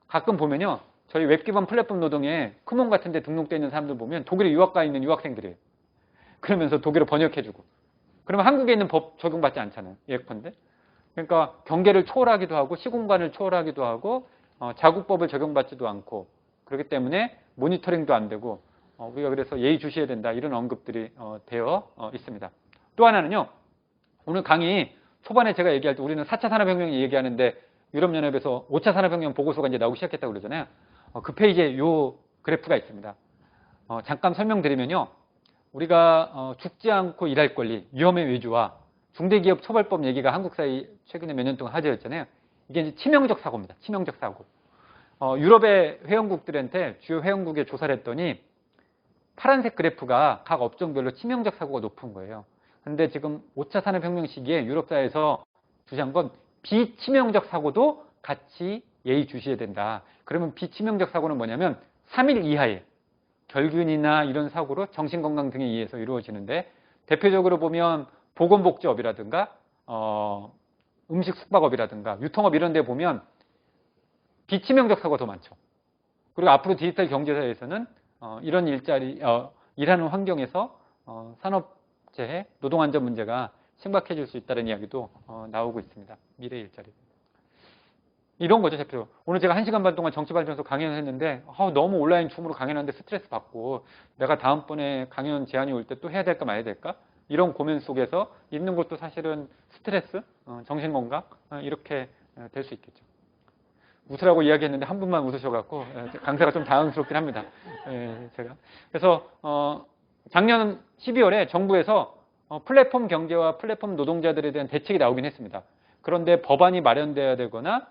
가끔 보면요. 저희 웹 기반 플랫폼 노동에 크몬 같은 데 등록되어 있는 사람들 보면 독일에 유학 가 있는 유학생들이에요. 그러면서 독일어 번역해주고. 그러면 한국에 있는 법 적용받지 않잖아요. 예컨대. 그러니까 경계를 초월하기도 하고 시공간을 초월하기도 하고 자국법을 적용받지도 않고 그렇기 때문에 모니터링도 안 되고 우리가 그래서 예의주시해야 된다. 이런 언급들이 되어 있습니다. 또 하나는요. 오늘 강의 초반에 제가 얘기할 때 우리는 4차 산업혁명 얘기하는데 유럽연합에서 5차 산업혁명 보고서가 이제 나오기 시작했다고 그러잖아요. 그 페이지에 요 그래프가 있습니다. 잠깐 설명드리면요. 우리가 죽지 않고 일할 권리, 위험의 외주와 중대기업 처벌법 얘기가 한국 사회 최근에 몇 년 동안 화제였잖아요. 이게 이제 치명적 사고입니다. 치명적 사고. 유럽의 회원국들한테 주요 회원국에 조사를 했더니 파란색 그래프가 각 업종별로 치명적 사고가 높은 거예요. 근데 지금 5차 산업혁명 시기에 유럽 사회에서 주시한 건 비치명적 사고도 같이 예의주시해야 된다. 그러면 비치명적 사고는 뭐냐면 3일 이하에 결근이나 이런 사고로 정신건강 등에 의해서 이루어지는데 대표적으로 보면 보건복지업이라든가 음식 숙박업이라든가 유통업 이런 데 보면 비치명적 사고가 더 많죠. 그리고 앞으로 디지털 경제사에서는 이런 일하는 환경에서 산업재해, 노동안전 문제가 심각해질 수 있다는 이야기도 나오고 있습니다. 미래 일자리. 이런 거죠, 대표적으로. 오늘 제가 1시간 반 동안 정치발전소 강연을 했는데 너무 온라인 줌으로 강연하는데 스트레스 받고 내가 다음번에 강연 제안이 올 때 또 해야 될까 말아야 될까? 이런 고민 속에서 있는 것도 사실은 스트레스, 정신건강 이렇게 될 수 있겠죠. 웃으라고 이야기했는데 한 분만 웃으셔갖고 강사가 좀 당황스럽긴 합니다. 제가. 그래서 작년 12월에 정부에서 플랫폼 경제와 플랫폼 노동자들에 대한 대책이 나오긴 했습니다. 그런데 법안이 마련돼야 되거나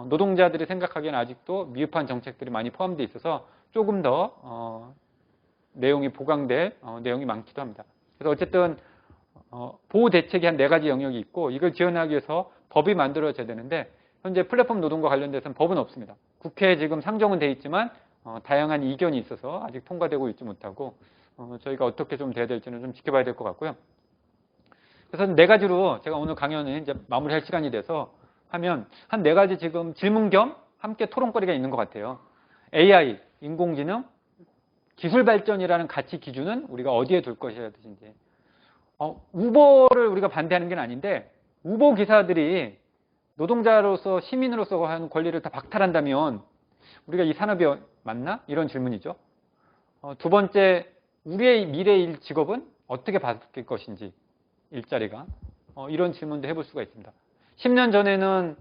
노동자들이 생각하기에는 아직도 미흡한 정책들이 많이 포함되어 있어서 조금 더 내용이 보강될 내용이 많기도 합니다. 그래서 어쨌든 보호 대책이 한 4가지 영역이 있고 이걸 지원하기 위해서 법이 만들어져야 되는데 현재 플랫폼 노동과 관련돼서는 법은 없습니다. 국회에 지금 상정은 돼 있지만 다양한 이견이 있어서 아직 통과되고 있지 못하고 저희가 어떻게 좀 돼야 될지는 좀 지켜봐야 될 것 같고요. 그래서 4가지로 제가 오늘 강연을 이제 마무리할 시간이 돼서 하면 한 4가지 지금 질문 겸 함께 토론거리가 있는 것 같아요. AI, 인공지능, 기술 발전이라는 가치 기준은 우리가 어디에 둘 것이라든지 우버를 우리가 반대하는 게 아닌데 우버 기사들이 노동자로서 시민으로서 하는 권리를 다 박탈한다면 우리가 이 산업이 맞나? 이런 질문이죠. 두 번째, 우리의 미래의 직업은 어떻게 바뀔 것인지 일자리가 이런 질문도 해볼 수가 있습니다. 10년 전에는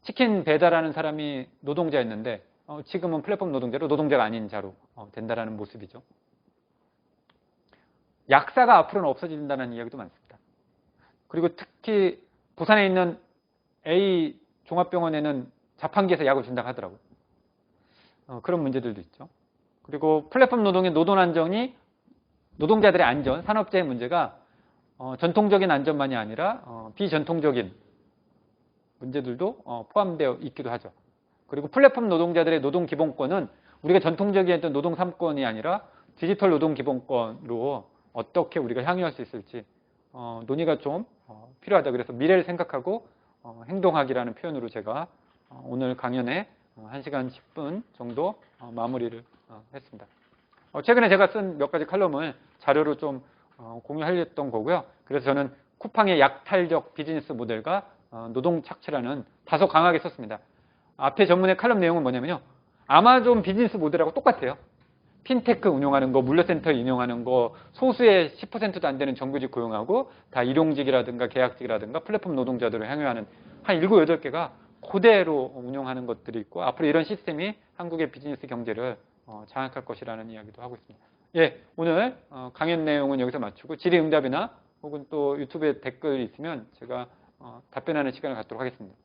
치킨 배달하는 사람이 노동자였는데 지금은 플랫폼 노동자로 노동자가 아닌 자로 된다라는 모습이죠. 약사가 앞으로는 없어진다는 이야기도 많습니다. 그리고 특히 부산에 있는 A 종합병원에는 자판기에서 약을 준다고 하더라고요. 그런 문제들도 있죠. 그리고 플랫폼 노동의 노동 안정이 노동자들의 안전, 산업재해 문제가 전통적인 안전만이 아니라 비전통적인 문제들도 포함되어 있기도 하죠. 그리고 플랫폼 노동자들의 노동 기본권은 우리가 전통적인 어떤 노동 3권이 아니라 디지털 노동 기본권으로 어떻게 우리가 향유할 수 있을지 논의가 좀 필요하다. 그래서 미래를 생각하고 행동하기라는 표현으로 제가 오늘 강연에 1시간 10분 정도 마무리를 했습니다. 최근에 제가 쓴 몇 가지 칼럼을 자료로 좀 공유하려던 거고요. 그래서 저는 쿠팡의 약탈적 비즈니스 모델과 노동 착취라는 다소 강하게 썼습니다. 앞에 전문의 칼럼 내용은 뭐냐면요. 아마존 비즈니스 모델하고 똑같아요. 핀테크 운영하는 거, 물류센터 운영하는 거, 소수의 10%도 안 되는 정규직 고용하고 다 일용직이라든가 계약직이라든가 플랫폼 노동자들을 향유하는 한 7, 8개가 그대로 운영하는 것들이 있고 앞으로 이런 시스템이 한국의 비즈니스 경제를 장악할 것이라는 이야기도 하고 있습니다. 예, 오늘 강연 내용은 여기서 마치고 질의응답이나 혹은 또 유튜브에 댓글이 있으면 제가 답변하는 시간을 갖도록 하겠습니다.